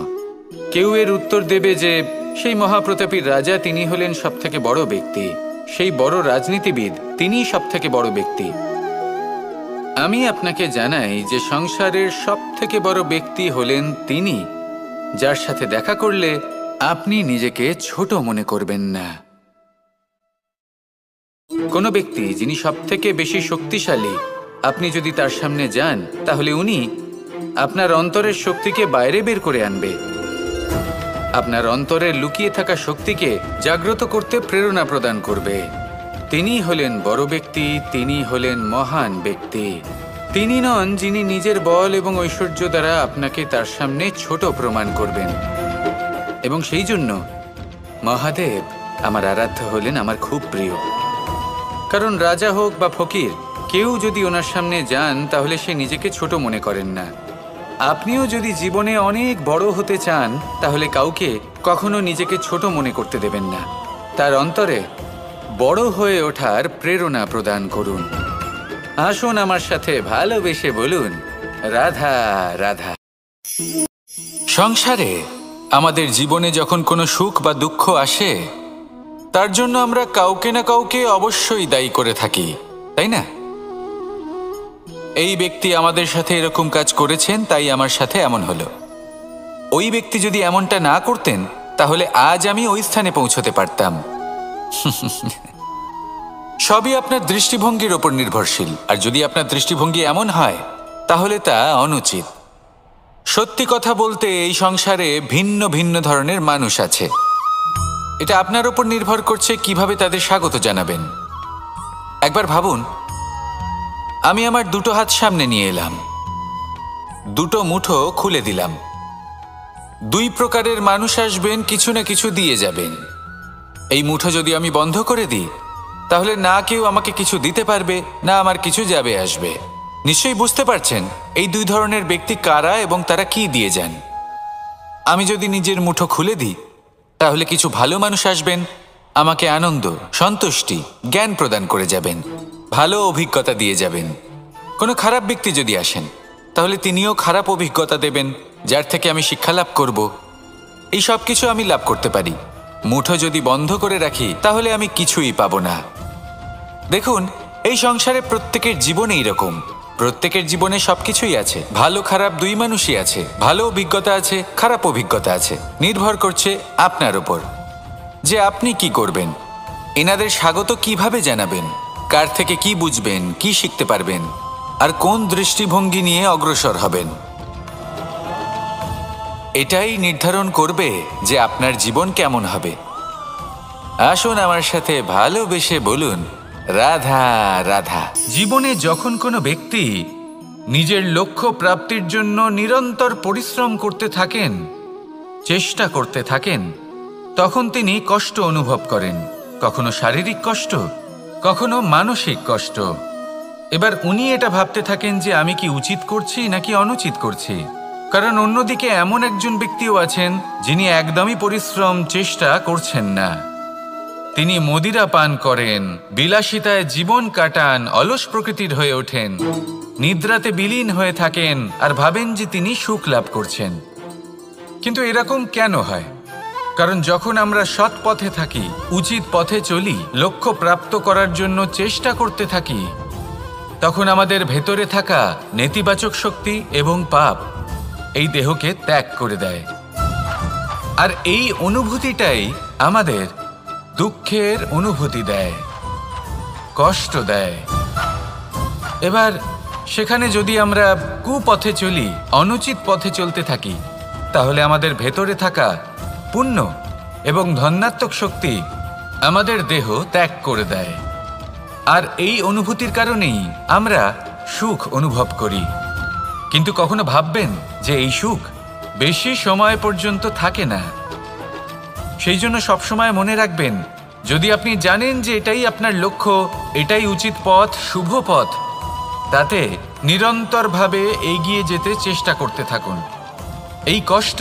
কেউ এর উত্তর দেবে যে সেই মহাপ্রতাপী রাজা তিনি হলেন সব থেকে বড় ব্যক্তি, সেই বড় রাজনীতিবিদ তিনিই সব থেকে বড় ব্যক্তি। আমি আপনাকে জানাই যে সংসারের সব থেকে বড় ব্যক্তি হলেন তিনি, যার সাথে দেখা করলে আপনি নিজেকে ছোট মনে করবেন না। কোনো ব্যক্তি যিনি সব থেকে বেশি শক্তিশালী, আপনি যদি তার সামনে যান তাহলে উনি আপনার অন্তরের শক্তিকে বাইরে বের করে আনবে, আপনার অন্তরের লুকিয়ে থাকা শক্তিকে জাগ্রত করতে প্রেরণা প্রদান করবে। তিনি হলেন বড় ব্যক্তি, তিনি হলেন মহান ব্যক্তি। তিনি নন যিনি নিজের বল এবং ঐশ্বর্য দ্বারা আপনাকে তার সামনে ছোট প্রমাণ করবেন। এবং সেই জন্য মহাদেব আমার আরাধ্য হলেন আমার খুব প্রিয়। কারণ রাজা হোক বা ফকির, কেউ যদি ওনার সামনে যান তাহলে সে নিজেকে ছোট মনে করেন না। আপনিও যদি জীবনে অনেক বড় হতে চান তাহলে কাউকে কখনো নিজেকে ছোট মনে করতে দেবেন না। তার অন্তরে বড় হয়ে ওঠার প্রেরণা প্রদান করুন। আসুন আমার সাথে ভালোবেসে বলুন, রাধা রাধা। সংসারে আমাদের জীবনে যখন কোনো সুখ বা দুঃখ আসে, তার জন্য আমরা কাউকে না কাউকে অবশ্যই দায়ী করে থাকি, তাই না? এই ব্যক্তি আমাদের সাথে এরকম কাজ করেছেন, তাই আমার সাথে এমন হলো। ওই ব্যক্তি যদি এমনটা না করতেন তাহলে আজ আমি ওই স্থানে পৌঁছতে পারতাম। সবই আপনার দৃষ্টিভঙ্গির ওপর নির্ভরশীল, আর যদি আপনার দৃষ্টিভঙ্গি এমন হয় তাহলে তা অনুচিত। সত্যি কথা বলতে এই সংসারে ভিন্ন ভিন্ন ধরনের মানুষ আছে। এটা আপনার ওপর নির্ভর করছে কিভাবে তাদের স্বাগত জানাবেন। একবার ভাবুন, আমি আমার দুটো হাত সামনে নিয়ে এলাম, দুটো মুঠো খুলে দিলাম। দুই প্রকারের মানুষ আসবেন, কিছু না কিছু দিয়ে যাবেন। এই মুঠো যদি আমি বন্ধ করে দিই তাহলে না কেউ আমাকে কিছু দিতে পারবে, না আমার কিছু যাবে আসবে। নিশ্চয়ই বুঝতে পারছেন এই দুই ধরনের ব্যক্তি কারা এবং তারা কি দিয়ে যান। আমি যদি নিজের মুঠো খুলে দিই তাহলে কিছু ভালো মানুষ আসবেন, আমাকে আনন্দ, সন্তুষ্টি, জ্ঞান প্রদান করে যাবেন, ভালো অভিজ্ঞতা দিয়ে যাবেন। কোনো খারাপ ব্যক্তি যদি আসেন তাহলে তিনিও খারাপ অভিজ্ঞতা দেবেন, যার থেকে আমি শিক্ষা লাভ করব। এই সব কিছু আমি লাভ করতে পারি। মুঠো যদি বন্ধ করে রাখি তাহলে আমি কিছুই পাবো না। দেখুন, এই সংসারে প্রত্যেকের জীবনে এইরকম। প্রত্যেকের জীবনে সবকিছুই আছে, ভালো খারাপ দুই মানুষই আছে, ভালো অভিজ্ঞতা আছে, খারাপ অভিজ্ঞতা আছে। নির্ভর করছে আপনার উপর যে আপনি কি করবেন, এনাদের স্বাগত কিভাবে জানাবেন, কার থেকে কি বুঝবেন, কি শিখতে পারবেন, আর কোন দৃষ্টিভঙ্গি নিয়ে অগ্রসর হবেন। এটাই নির্ধারণ করবে যে আপনার জীবন কেমন হবে। আসুন আমার সাথে ভালোবেসে বলুন, রাধা রাধা। জীবনে যখন কোনো ব্যক্তি নিজের লক্ষ্য প্রাপ্তির জন্য নিরন্তর পরিশ্রম করতে থাকেন, চেষ্টা করতে থাকেন, তখন তিনি কষ্ট অনুভব করেন, কখনো শারীরিক কষ্ট, কখনো মানসিক কষ্ট। এবার উনি এটা ভাবতে থাকেন যে আমি কি উচিত করছি নাকি অনুচিত করছি। কারণ অন্যদিকে এমন একজন ব্যক্তিও আছেন যিনি একদমই পরিশ্রম, চেষ্টা করছেন না। তিনি মদিরা পান করেন, বিলাসিতায় জীবন কাটান, অলস প্রকৃতির হয়ে ওঠেন, নিদ্রাতে বিলীন হয়ে থাকেন আর ভাবেন যে তিনি সুখ লাভ করছেন। কিন্তু এরকম কেন হয়? কারণ যখন আমরা সৎ পথে থাকি, উচিত পথে চলি, লক্ষ্য প্রাপ্ত করার জন্য চেষ্টা করতে থাকি, তখন আমাদের ভেতরে থাকা নেতিবাচক শক্তি এবং পাপ এই দেহকে ত্যাগ করে দেয়। আর এই অনুভূতিটাই আমাদের দুঃখের অনুভূতি দেয়, কষ্ট দেয়। এবার সেখানে যদি আমরা কুপথে চলি, অনুচিত পথে চলতে থাকি, তাহলে আমাদের ভেতরে থাকা পুণ্য এবং ধনাত্মক শক্তি আমাদের দেহ ত্যাগ করে দেয়। আর এই অনুভূতির কারণেই আমরা সুখ অনুভব করি। কিন্তু কখনো ভাববেন যে এই সুখ বেশি সময় পর্যন্ত থাকে না। সেই জন্য সবসময় মনে রাখবেন, যদি আপনি জানেন যে এটাই আপনার লক্ষ্য, এটাই উচিত পথ, শুভ পথ, তাতে নিরন্তরভাবে এগিয়ে যেতে চেষ্টা করতে থাকুন। এই কষ্ট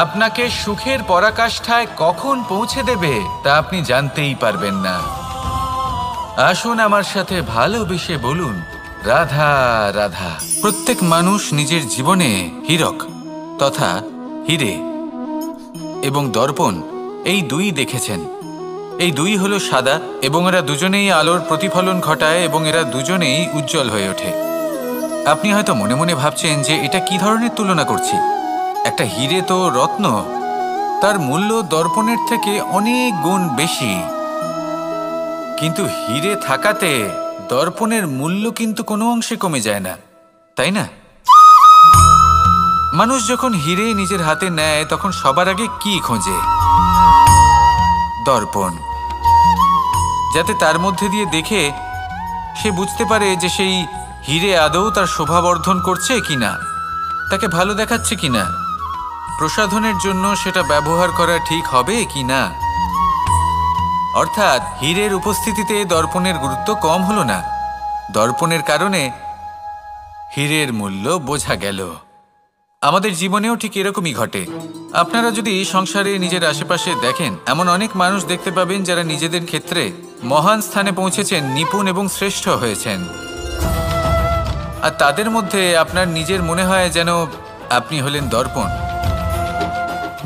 আপনাকে সুখের পরাকাষ্ঠায় কখন পৌঁছে দেবে তা আপনি জানতেই পারবেন না। আসুন আমার সাথে ভালোবেসে বলুন, রাধা রাধা। প্রত্যেক মানুষ নিজের জীবনে হীরক তথা হীরে এবং দর্পণ এই দুই দেখেছেন। এই দুই হলো সাদা এবং এরা দুজনেই আলোর প্রতিফলন ঘটায় এবং এরা দুজনেই উজ্জ্বল হয়ে ওঠে। আপনি হয়তো মনে মনে ভাবছেন যে এটা কি ধরনের তুলনা করছি। একটা হীরে তো রত্ন, তার মূল্য দর্পণের থেকে অনেক গুণ বেশি। কিন্তু হীরে থাকাতে দর্পণের মূল্য কিন্তু কোনো অংশে কমে যায় না, তাই না? মানুষ যখন হীরে নিজের হাতে নেয় তখন সবার আগে কি খোঁজে? দর্পণ, যাতে তার মধ্যে দিয়ে দেখে সে বুঝতে পারে যে সেই হীরে আদৌ তার শোভাবর্ধন করছে কিনা, তাকে ভালো দেখাচ্ছে কিনা, প্রসাধনের জন্য সেটা ব্যবহার করা ঠিক হবে কিনা। অর্থাৎ হীরের উপস্থিতিতে দর্পণের গুরুত্ব কম হলো না, দর্পণের কারণে হীরের মূল্য বোঝা গেল। আমাদের জীবনেও ঠিক এরকমই ঘটে। আপনারা যদি সংসারে নিজের আশেপাশে দেখেন, এমন অনেক মানুষ দেখতে পাবেন যারা নিজেদের ক্ষেত্রে মহান স্থানে পৌঁছেছেন, নিপুণ এবং শ্রেষ্ঠ হয়েছেন। আর তাদের মধ্যে আপনার নিজের মনে হয় যেন আপনি হলেন দর্পণ।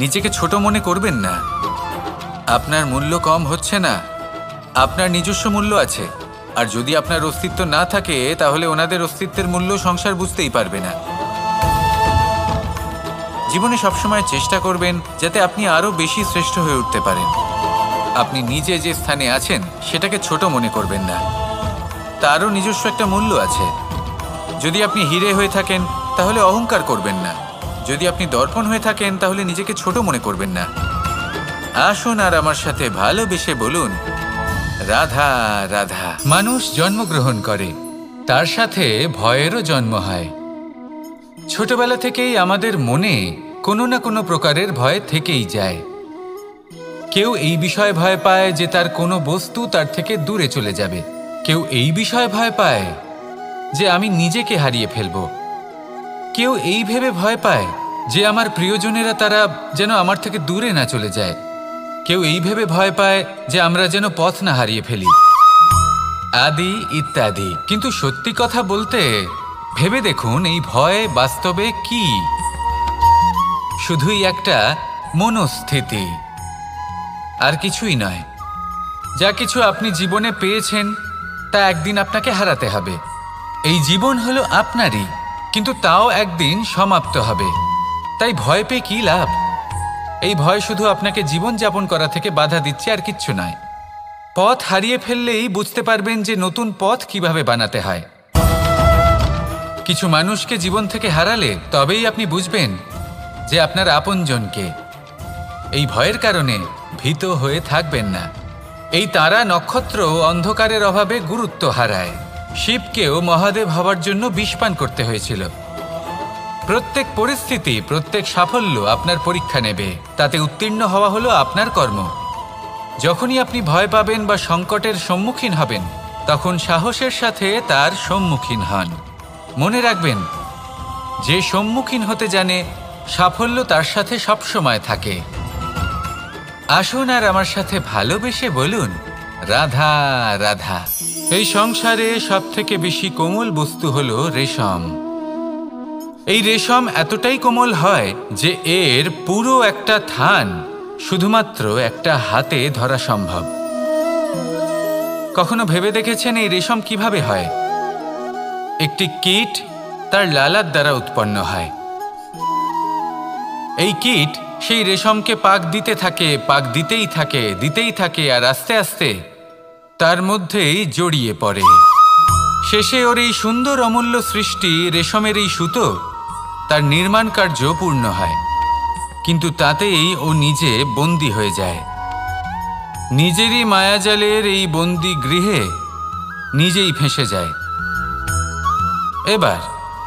নিজেকে ছোট মনে করবেন না। আপনার মূল্য কম হচ্ছে না, আপনার নিজস্ব মূল্য আছে। আর যদি আপনার অস্তিত্ব না থাকে তাহলে ওনাদের অস্তিত্বের মূল্য সংসার বুঝতেই পারবে না। জীবনে সবসময় চেষ্টা করবেন যাতে আপনি আরো বেশি শ্রেষ্ঠ হয়ে উঠতে পারেন। আপনি নিজে যে স্থানে আছেন সেটাকে ছোট মনে করবেন না, তারও নিজস্ব একটা মূল্য আছে। যদি আপনি হীরে হয়ে থাকেন তাহলে অহংকার করবেন না, যদি আপনি দর্পণ হয়ে থাকেন তাহলে নিজেকে ছোট মনে করবেন না। আসুন আর আমার সাথে ভালোবেসে বলুন, রাধা রাধা। মানুষ জন্মগ্রহণ করে, তার সাথে ভয়েরও জন্ম হয়। ছোটবেলা থেকেই আমাদের মনে কোনো না কোনো প্রকারের ভয় থেকেই যায়। কেউ এই বিষয়ে ভয় পায় যে তার কোনো বস্তু তার থেকে দূরে চলে যাবে, কেউ এই বিষয়ে ভয় পায় যে আমি নিজেকে হারিয়ে ফেলব, কেউ এই ভেবে ভয় পায় যে আমার প্রিয়জনেরা তারা যেন আমার থেকে দূরে না চলে যায়, কেউ এই ভেবে ভয় পায় যে আমরা যেন পথ না হারিয়ে ফেলি, আদি ইত্যাদি। কিন্তু সত্যি কথা বলতে ভেবে দেখুন, এই ভয় বাস্তবে কি? শুধুই একটা মনস্থিতি, আর কিছুই নয়। যা কিছু আপনি জীবনে পেয়েছেন তা একদিন আপনাকে হারাতে হবে। এই জীবন হলো আপনারই, কিন্তু তাও একদিন সমাপ্ত হবে। তাই ভয় পেয়ে কি লাভ? এই ভয় শুধু আপনাকে জীবনযাপন করা থেকে বাধা দিচ্ছে, আর কিচ্ছু নয়। পথ হারিয়ে ফেললেই বুঝতে পারবেন যে নতুন পথ কিভাবে বানাতে হয়। কিছু মানুষকে জীবন থেকে হারালে তবেই আপনি বুঝবেন যে আপনার আপনজনকে। এই ভয়ের কারণে ভীত হয়ে থাকবেন না। এই তারা নক্ষত্র অন্ধকারের অভাবে গুরুত্ব হারায়। শিবকেও মহাদেব হওয়ার জন্য বিষপান করতে হয়েছিল। প্রত্যেক পরিস্থিতি, প্রত্যেক সাফল্য আপনার পরীক্ষা নেবে, তাতে উত্তীর্ণ হওয়া হলো আপনার কর্ম। যখনই আপনি ভয় পাবেন বা সংকটের সম্মুখীন হবেন, তখন সাহসের সাথে তার সম্মুখীন হন। মনে রাখবেন, যে সম্মুখীন হতে জানে সাফল্য তার সাথে সবসময় থাকে। আসুন আর আমার সাথে ভালোবেসে বলুন, রাধা রাধা। এই সংসারে সবথেকে বেশি কোমল বস্তু হলো রেশম। এই রেশম এতটাই কোমল হয় যে এর পুরো একটা থান শুধুমাত্র একটা হাতে ধরা সম্ভব। কখনো ভেবে দেখেছেন এই রেশম কিভাবে হয়? একটি কীট তার লালার দ্বারা উৎপন্ন হয়। এই কীট সেই রেশমকে পাক দিতে থাকে, পাক দিতেই থাকে, আর আস্তে আস্তে তার মধ্যেই জড়িয়ে পড়ে। শেষে ওর এই সুন্দর অমূল্য সৃষ্টি রেশমের এই সুতো তার নির্মাণ কার্য পূর্ণ হয়, কিন্তু তাতেই ও নিজে বন্দী হয়ে যায়। নিজেরই মায়াজালের এই বন্দী গৃহে নিজেই ফেঁসে যায়। এবার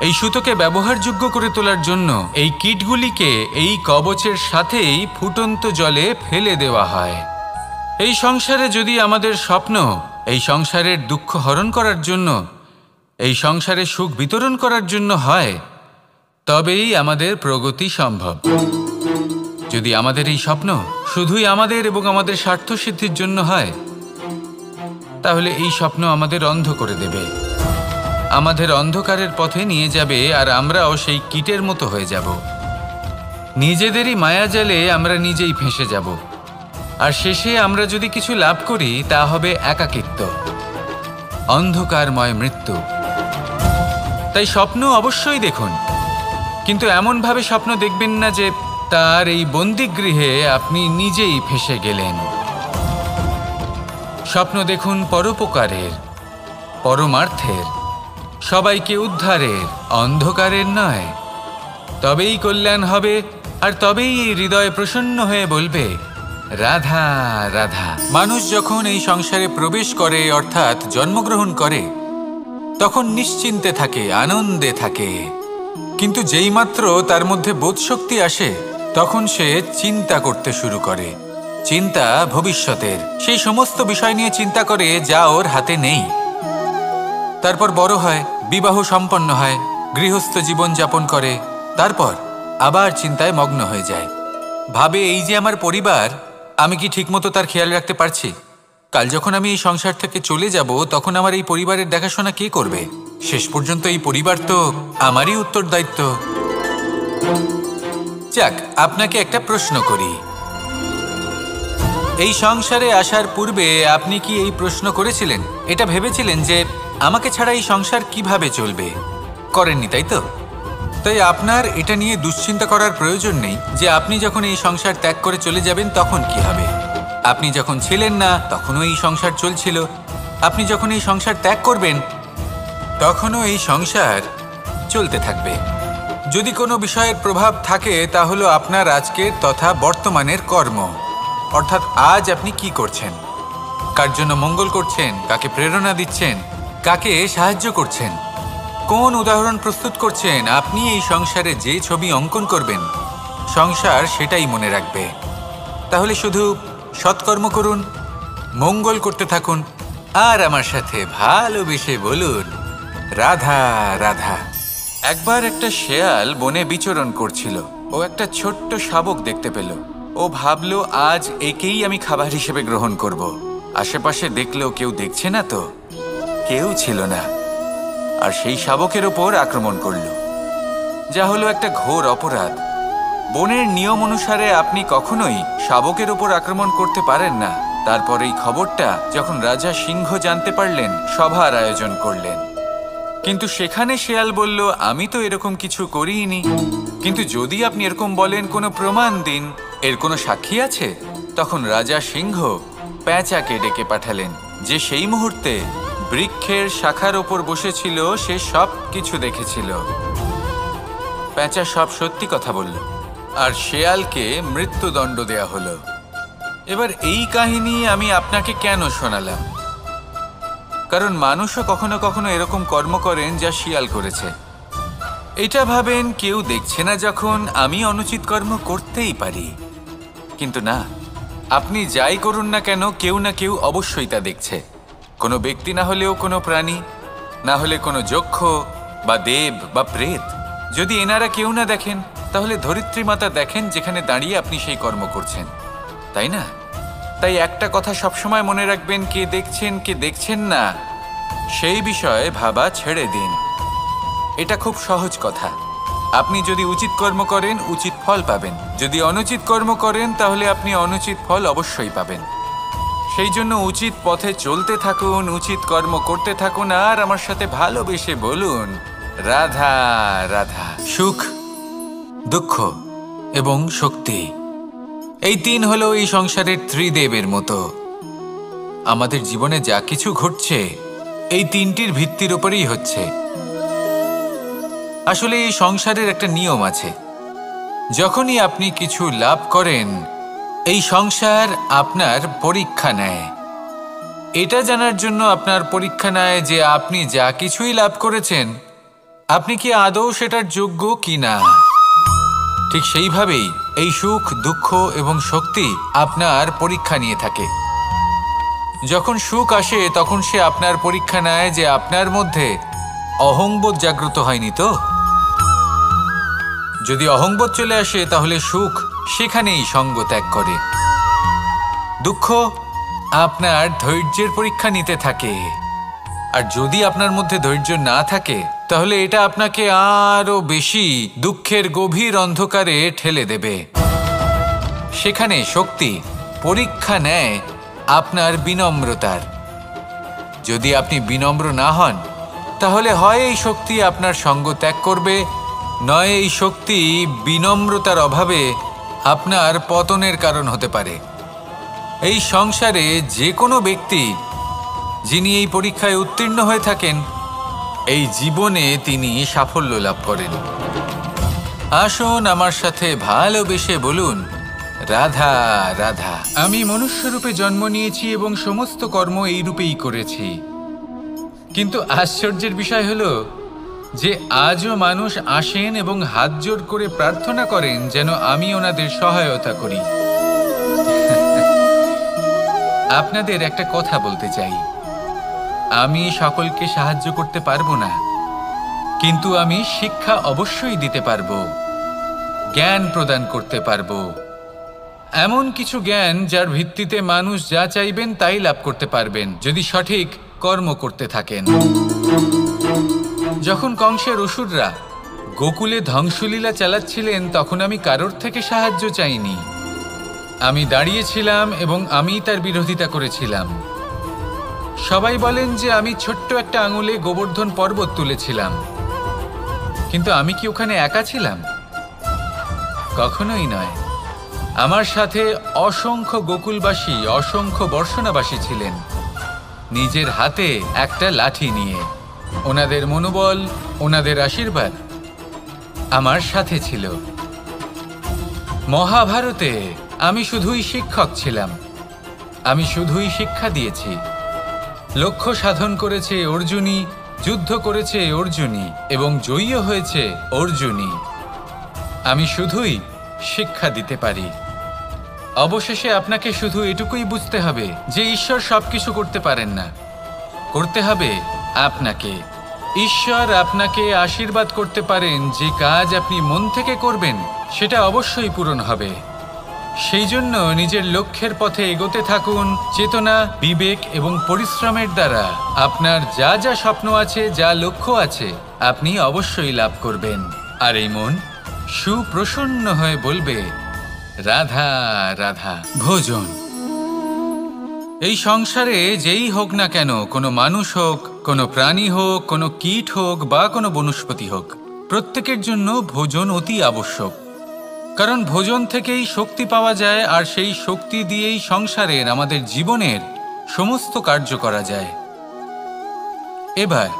এই সুতোকে ব্যবহারযোগ্য করে তোলার জন্য এই কীটগুলিকে এই কবচের সাথেই ফুটন্ত জলে ফেলে দেওয়া হয়। এই সংসারে যদি আমাদের স্বপ্ন এই সংসারের দুঃখ হরণ করার জন্য, এই সংসারে সুখ বিতরণ করার জন্য হয়, তবেই আমাদের প্রগতি সম্ভব। যদি আমাদের এই স্বপ্ন শুধুই আমাদের এবং আমাদের স্বার্থসিদ্ধির জন্য হয়, তাহলে এই স্বপ্ন আমাদের অন্ধ করে দেবে, আমাদের অন্ধকারের পথে নিয়ে যাবে, আর আমরাও সেই কীটের মতো হয়ে যাব। নিজেদেরই মায়াজালে আমরা নিজেই ফেঁসে যাব, আর শেষে আমরা যদি কিছু লাভ করি তা হবে একাকিত্ব, অন্ধকারময় মৃত্যু। তাই স্বপ্ন অবশ্যই দেখুন, কিন্তু এমনভাবে স্বপ্ন দেখবেন না যে তার এই বন্দিগৃহে আপনি নিজেই ফেঁসে গেলেন। স্বপ্ন দেখুন পরোপকারের, পরমার্থের, সবাইকে উদ্ধারের, অন্ধকারের নয়। তবেই কল্যাণ হবে, আর তবেই এই হৃদয় প্রসন্ন হয়ে বলবে, রাধা রাধা। মানুষ যখন এই সংসারে প্রবেশ করে, অর্থাৎ জন্মগ্রহণ করে, তখন নিশ্চিন্তে থাকে, আনন্দে থাকে। কিন্তু যেইমাত্র তার মধ্যে বোধশক্তি আসে, তখন সে চিন্তা করতে শুরু করে। চিন্তা ভবিষ্যতের, সেই সমস্ত বিষয় নিয়ে চিন্তা করে যা ওর হাতে নেই। তারপর বড় হয়, বিবাহ সম্পন্ন হয়, গৃহস্থ জীবন যাপন করে, তারপর আবার চিন্তায় মগ্ন হয়ে যায়। ভাবে, এই যে আমার পরিবার, আমি কি ঠিকমতো তার খেয়াল রাখতে পারছি? কাল যখন আমি এই সংসার থেকে চলে যাব, তখন আমার এই পরিবারের দেখাশোনা কে করবে? শেষ পর্যন্ত এই পরিবার তো আমারই উত্তরদায়িত্ব। যাক, আপনাকে একটা প্রশ্ন করি। এই সংসারে আসার পূর্বে আপনি কি এই প্রশ্ন করেছিলেন, এটা ভেবেছিলেন যে আমাকে ছাড়া এই সংসার কিভাবে চলবে? করেননি, তাই তো? তাই আপনার এটা নিয়ে দুশ্চিন্তা করার প্রয়োজন নেই যে আপনি যখন এই সংসার ত্যাগ করে চলে যাবেন তখন কি হবে। আপনি যখন ছিলেন না তখনও এই সংসার চলছিল, আপনি যখন এই সংসার ত্যাগ করবেন তখনও এই সংসার চলতে থাকবে। যদি কোনো বিষয়ের প্রভাব থাকে, তা হলো আপনার আজকের তথা বর্তমানের কর্ম, অর্থাৎ আজ আপনি কি করছেন, কার জন্য মঙ্গল করছেন, কাকে প্রেরণা দিচ্ছেন, কাকে সাহায্য করছেন, কোন উদাহরণ প্রস্তুত করছেন। আপনি এই সংসারে যে ছবি অঙ্কন করবেন, সংসার সেটাই মনে রাখবে। তাহলে শুধু সৎকর্ম করুন, মঙ্গল করতে থাকুন, আর আমার সাথে ভালোবেসে বলুন, রাধা রাধা। একবার একটা শেয়াল বনে বিচরণ করছিল। ও একটা ছোট্ট শাবক দেখতে পেল। ও ভাবল, আজ একেই আমি খাবার হিসেবে গ্রহণ করব। আশেপাশে দেখলো কেউ দেখছে না, তো কেউ ছিল না, আর সেই শাবকের ওপর আক্রমণ করল, যা হলো একটা ঘোর অপরাধ। বনের নিয়ম অনুসারে আপনি কখনোই শাবকের ওপর আক্রমণ করতে পারেন না। তারপর এই খবরটা যখন রাজা সিংহ জানতে পারলেন, সভার আয়োজন করলেন। কিন্তু সেখানে শেয়াল বলল, আমি তো এরকম কিছু করিনি। কিন্তু যদি আপনি এরকম বলেন, কোনো প্রমাণ দিন, এর কোনো সাক্ষী আছে? তখন রাজা সিংহ পেঁচাকে ডেকে পাঠালেন, যে সেই মুহূর্তে বৃক্ষের শাখার ওপর বসেছিল, সে সব কিছু দেখেছিল। পেঁচা সব সত্যি কথা বলল, আর শেয়ালকে মৃত্যুদণ্ড দেয়া হলো। এবার এই কাহিনী আমি আপনাকে কেন শোনালাম? কারণ মানুষও কখনো কখনো এরকম কর্ম করেন যা শিয়াল করেছে। এটা ভাবেন কেউ দেখছে না, যখন আমি অনুচিত কর্ম করতেই পারি। কিন্তু না, আপনি যাই করুন না কেন, কেউ না কেউ অবশ্যই তা দেখছে। কোনো ব্যক্তি না হলেও কোনো প্রাণী, না হলে কোনো যক্ষ বা দেব বা প্রেত। যদি এনারা কেউ না দেখেন, তাহলে ধরিত্রী মাতা দেখেন, যেখানে দাঁড়িয়ে আপনি সেই কর্ম করছেন, তাই না? তাই একটা কথা সবসময় মনে রাখবেন, কে দেখছেন কে দেখছেন না সেই বিষয়ে ভাবা ছেড়ে দিন। এটা খুব সহজ কথা। আপনি যদি উচিত কর্ম করেন, উচিত ফল পাবেন। যদি অনুচিত কর্ম করেন, তাহলে আপনি অনুচিত ফল অবশ্যই পাবেন। সেই জন্য উচিত পথে চলতে থাকুন, উচিত কর্ম করতে থাকুন, আর আমার সাথে ভালোবেসে বলুন, রাধা রাধা। সুখ, দুঃখ এবং শক্তি, এই তিন হলো এই সংসারের ত্রিদেবের মতো। আমাদের জীবনে যা কিছু ঘটছে এই তিনটির ভিত্তির উপরেই হচ্ছে। আসলে এই সংসারের একটা নিয়ম আছে, যখনই আপনি কিছু লাভ করেন, এই সংসার আপনার পরীক্ষা নেয়। এটা জানার জন্য আপনার পরীক্ষা নেয় যে আপনি যা কিছুই লাভ করেছেন, আপনি কি আদৌ সেটার যোগ্য কিনা। ঠিক সেইভাবেই এই সুখ, দুঃখ এবং শক্তি আপনার পরীক্ষা নিয়ে থাকে। যখন সুখ আসে তখন সে আপনার পরীক্ষা নেয় যে আপনার মধ্যে অহংবোধ জাগ্রত হয়নি তো। যদি অহংবোধ চলে আসে তাহলে সুখ সেখানেই সঙ্গ ত্যাগ করে। দুঃখ আপনার ধৈর্যের পরীক্ষা নিতে থাকে, আর যদি আপনার মধ্যে ধৈর্য না থাকে তাহলে এটা আপনাকে আরো বেশি দুঃখের গভীর অন্ধকারে ঠেলে দেবে। সেখানে শক্তি পরীক্ষা নেয় আপনার বিনম্রতার। যদি আপনি বিনম্র না হন তাহলে হয় এই শক্তি আপনার সঙ্গ ত্যাগ করবে, নয় এই শক্তি বিনম্রতার অভাবে আপনার পতনের কারণ হতে পারে। এই সংসারে যে কোনো ব্যক্তি যিনি এই পরীক্ষায় উত্তীর্ণ হয়ে থাকেন, এই জীবনে তিনি সাফল্য লাভ করেন। আসুন আমার সাথে ভালোবেসে বলুন, রাধা রাধা। আমি মনুষ্যরূপে জন্ম নিয়েছি এবং সমস্ত কর্ম এই রূপেই করেছি, কিন্তু আশ্চর্যের বিষয় হলো যে আজও মানুষ আসেন এবং হাত জোর করে প্রার্থনা করেন যেন আমি ওনাদের সহায়তা করি। আপনাদের একটা কথা বলতে চাই, আমি সকলকে সাহায্য করতে পারবো না, কিন্তু আমি শিক্ষা অবশ্যই দিতে পারবো, জ্ঞান প্রদান করতে পারবো, এমন কিছু জ্ঞান যার ভিত্তিতে মানুষ যা চাইবেন তাই লাভ করতে পারবেন যদি সঠিক কর্ম করতে থাকেন। যখন কংসের অসুররা গোকুলে ধ্বংসলীলা চালাচ্ছিলেন তখন আমি কারোর থেকে সাহায্য চাইনি। আমি দাঁড়িয়েছিলাম এবং আমি তার বিরোধিতা করেছিলাম। সবাই বলেন যে আমি ছোট্ট একটা আঙুলে গোবর্ধন পর্বত তুলেছিলাম, কিন্তু আমি কি ওখানে একা ছিলাম? কখনোই নয়। আমার সাথে অসংখ্য গোকুলবাসী, অসংখ্য বর্ষণাবাসী ছিলেন, নিজের হাতে একটা লাঠি নিয়ে। ওনাদের মনোবল, ওনাদের আশীর্বাদ আমার সাথে ছিল। মহাভারতে আমি শুধুই শিক্ষক ছিলাম, আমি শুধুই শিক্ষা দিয়েছি। লক্ষ্য সাধন করেছে অর্জুনই, যুদ্ধ করেছে অর্জুনই এবং জয়ীও হয়েছে অর্জুনই। আমি শুধুই শিক্ষা দিতে পারি। অবশেষে আপনাকে শুধু এটুকুই বুঝতে হবে যে ঈশ্বর সবকিছু করতে পারেন না, করতে হবে আপনাকে। ঈশ্বর আপনাকে আশীর্বাদ করতে পারেন যে কাজ আপনি মন থেকে করবেন সেটা অবশ্যই পূরণ হবে। সেই জন্য নিজের লক্ষ্যের পথে এগোতে থাকুন। চেতনা, বিবেক এবং পরিশ্রমের দ্বারা আপনার যা যা স্বপ্ন আছে, যা লক্ষ্য আছে, আপনি অবশ্যই লাভ করবেন। আর এই মন সুপ্রসন্ন হয়ে বলবে, রাধা রাধা। ভোজন এই সংসারে যেই হোক না কেন, কোনো মানুষ হোক, কোনো প্রাণী হোক, কোনো কীট হোক বা কোনো বনস্পতি হোক, প্রত্যেকের জন্য ভোজন অতি আবশ্যক। কারণ ভোজন থেকেই শক্তি পাওয়া যায়, আর সেই শক্তি দিয়েই সংসারের, আমাদের জীবনের সমস্ত কার্য করা যায়। এবার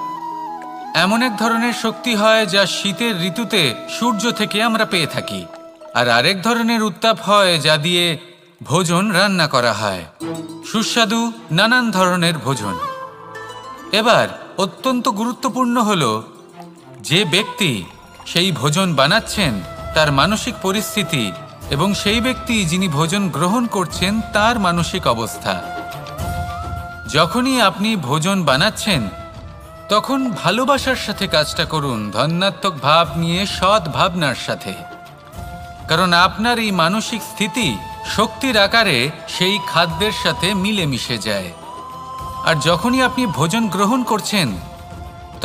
এমন এক ধরনের শক্তি হয় যা শীতের ঋতুতে সূর্য থেকে আমরা পেয়ে থাকি, আর আরেক ধরনের উত্তাপ হয় যা দিয়ে ভোজন রান্না করা হয়, সুস্বাদু নানান ধরনের ভোজন। এবার অত্যন্ত গুরুত্বপূর্ণ হলো যে ব্যক্তি সেই ভোজন বানাচ্ছেন তার মানসিক পরিস্থিতি এবং সেই ব্যক্তি যিনি ভোজন গ্রহণ করছেন তার মানসিক অবস্থা। যখনই আপনি ভোজন বানাচ্ছেন তখন ভালোবাসার সাথে কাজটা করুন, ধন্যাত্মক ভাব নিয়ে, সৎ ভাবনার সাথে। কারণ আপনার এই মানসিক স্থিতি শক্তির আকারে সেই খাদ্যের সাথে মিলেমিশে যায়। আর যখনই আপনি ভোজন গ্রহণ করছেন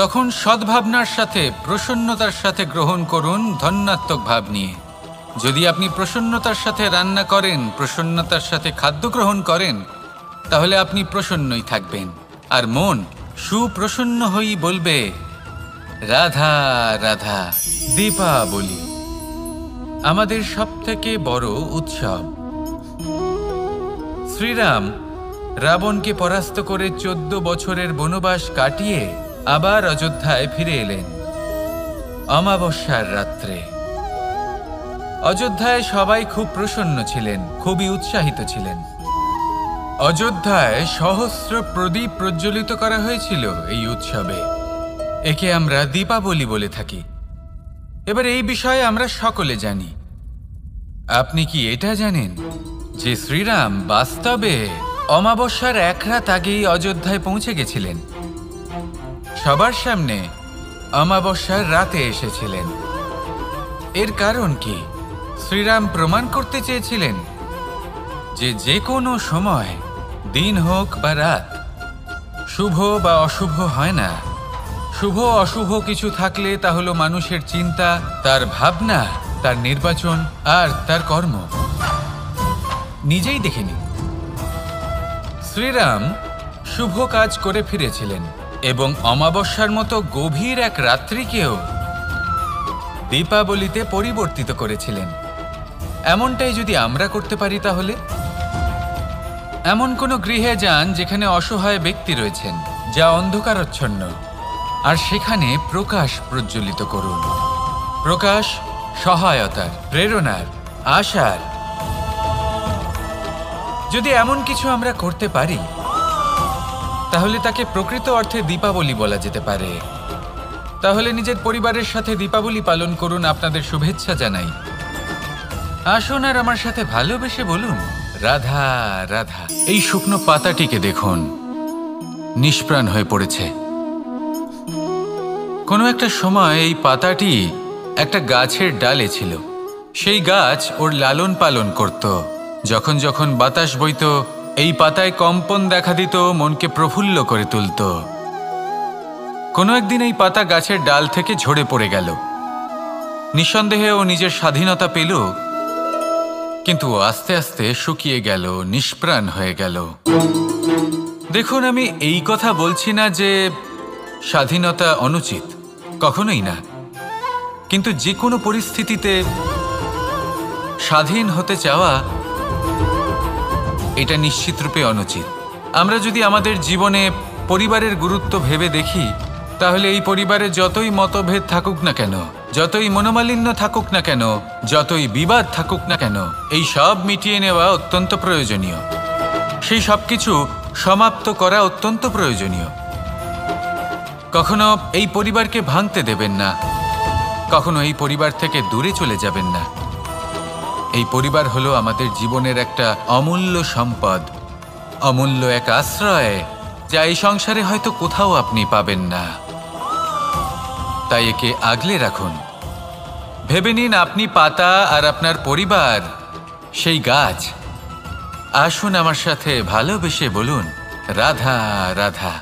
তখন সদ্ভাবনার সাথে, প্রসন্নতার সাথে গ্রহণ করুন, ধন্যাত্মক ভাব নিয়ে। যদি আপনি প্রসন্নতার সাথে রান্না করেন, প্রসন্নতার সাথে খাদ্য গ্রহণ করেন, তাহলে আপনি প্রসন্নই থাকবেন, আর মন সুপ্রসন্ন হয়েই বলবে, রাধা রাধা। দীপাবলি আমাদের সবথেকে বড় উৎসব। শ্রীরাম রাবণকে পরাস্ত করে 14 বছরের বনবাস কাটিয়ে আবার অযোধ্যায় ফিরে এলেন অমাবস্যার রাত্রে। অযোধ্যায় সবাই খুব প্রসন্ন ছিলেন, খুবই উৎসাহিত ছিলেন। অযোধ্যায় সহস্র প্রদীপ প্রজ্বলিত করা হয়েছিল এই উৎসবে। একে আমরা দীপাবলি বলে থাকি। এবার এই বিষয়ে আমরা সকলে জানি। আপনি কি এটা জানেন যে শ্রীরাম বাস্তবে অমাবস্যার এক রাত আগেই অযোধ্যায় পৌঁছে গেছিলেন? সবার সামনে অমাবস্যার রাতে এসেছিলেন। এর কারণ কি? শ্রীরাম প্রমাণ করতে চেয়েছিলেন যে যে কোনো সময়, দিন হোক বা রাত, শুভ বা অশুভ হয় না। শুভ অশুভ কিছু থাকলে তা হলো মানুষের চিন্তা, তার ভাবনা, তার নির্বাচন আর তার কর্ম। নিজেই দেখে নিন, শ্রীরাম শুভ কাজ করে ফিরেছিলেন এবং অমাবস্যার মতো গভীর এক রাত্রিকেও দীপাবলিতে পরিবর্তিত করেছিলেন। এমনটাই যদি আমরা করতে পারি, তাহলে এমন কোনো গৃহে যান যেখানে অসহায় ব্যক্তি রয়েছেন, যা অন্ধকারাচ্ছন্ন, আর সেখানে প্রকাশ প্রজ্বলিত করুন। প্রকাশ সহায়তার, প্রেরণার, আশার। যদি এমন কিছু আমরা করতে পারি, তাহলে তাকে প্রকৃত অর্থে দীপাবলি বলা যেতে পারে। তাহলে নিজের পরিবারের সাথে দীপাবলি পালন করুন। আপনাদের শুভেচ্ছা জানাই। আসুন আর আমার সাথে ভালোবেসে বলুন, রাধা রাধা। এই শুকনো পাতাটিকে দেখুন, নিষ্প্রাণ হয়ে পড়েছে। কোনো একটা সময় এই পাতাটি একটা গাছের ডালে ছিল। সেই গাছ ওর লালন পালন করত। যখন যখন বাতাস বইত, এই পাতায় কম্পন দেখা দিত, মনকে প্রফুল্ল করে তুলত। কোনো একদিন এই পাতা গাছের ডাল থেকে ঝরে পড়ে গেল। নিঃসন্দেহে ও নিজের স্বাধীনতা পেল, কিন্তু আস্তে আস্তে শুকিয়ে গেল, নিষ্প্রাণ হয়ে গেল। দেখুন, আমি এই কথা বলছি না যে স্বাধীনতা অনুচিত, কখনোই না। কিন্তু যে কোনো পরিস্থিতিতে স্বাধীন হতে চাওয়া, এটা নিশ্চিতরূপে অনুচিত। আমরা যদি আমাদের জীবনে পরিবারের গুরুত্ব ভেবে দেখি, তাহলে এই পরিবারে যতই মতভেদ থাকুক না কেন, যতই মনোমালিন্য থাকুক না কেন, যতই বিবাদ থাকুক না কেন, এই সব মিটিয়ে নেওয়া অত্যন্ত প্রয়োজনীয়। সেই সব কিছু সমাপ্ত করা অত্যন্ত প্রয়োজনীয়। কখনো এই পরিবারকে ভাঙতে দেবেন না, কখনো এই পরিবার থেকে দূরে চলে যাবেন না। এই পরিবার হলো আমাদের জীবনের একটা অমূল্য সম্পদ, অমূল্য এক আশ্রয়, যা এই সংসারে হয়তো কোথাও আপনি পাবেন না। তাই একে আগলে রাখুন। ভেবে নিন, আপনি পাতা আর আপনার পরিবার সেই গাছ। আসুন আমার সাথে ভালোবেসে বলুন, রাধা রাধা।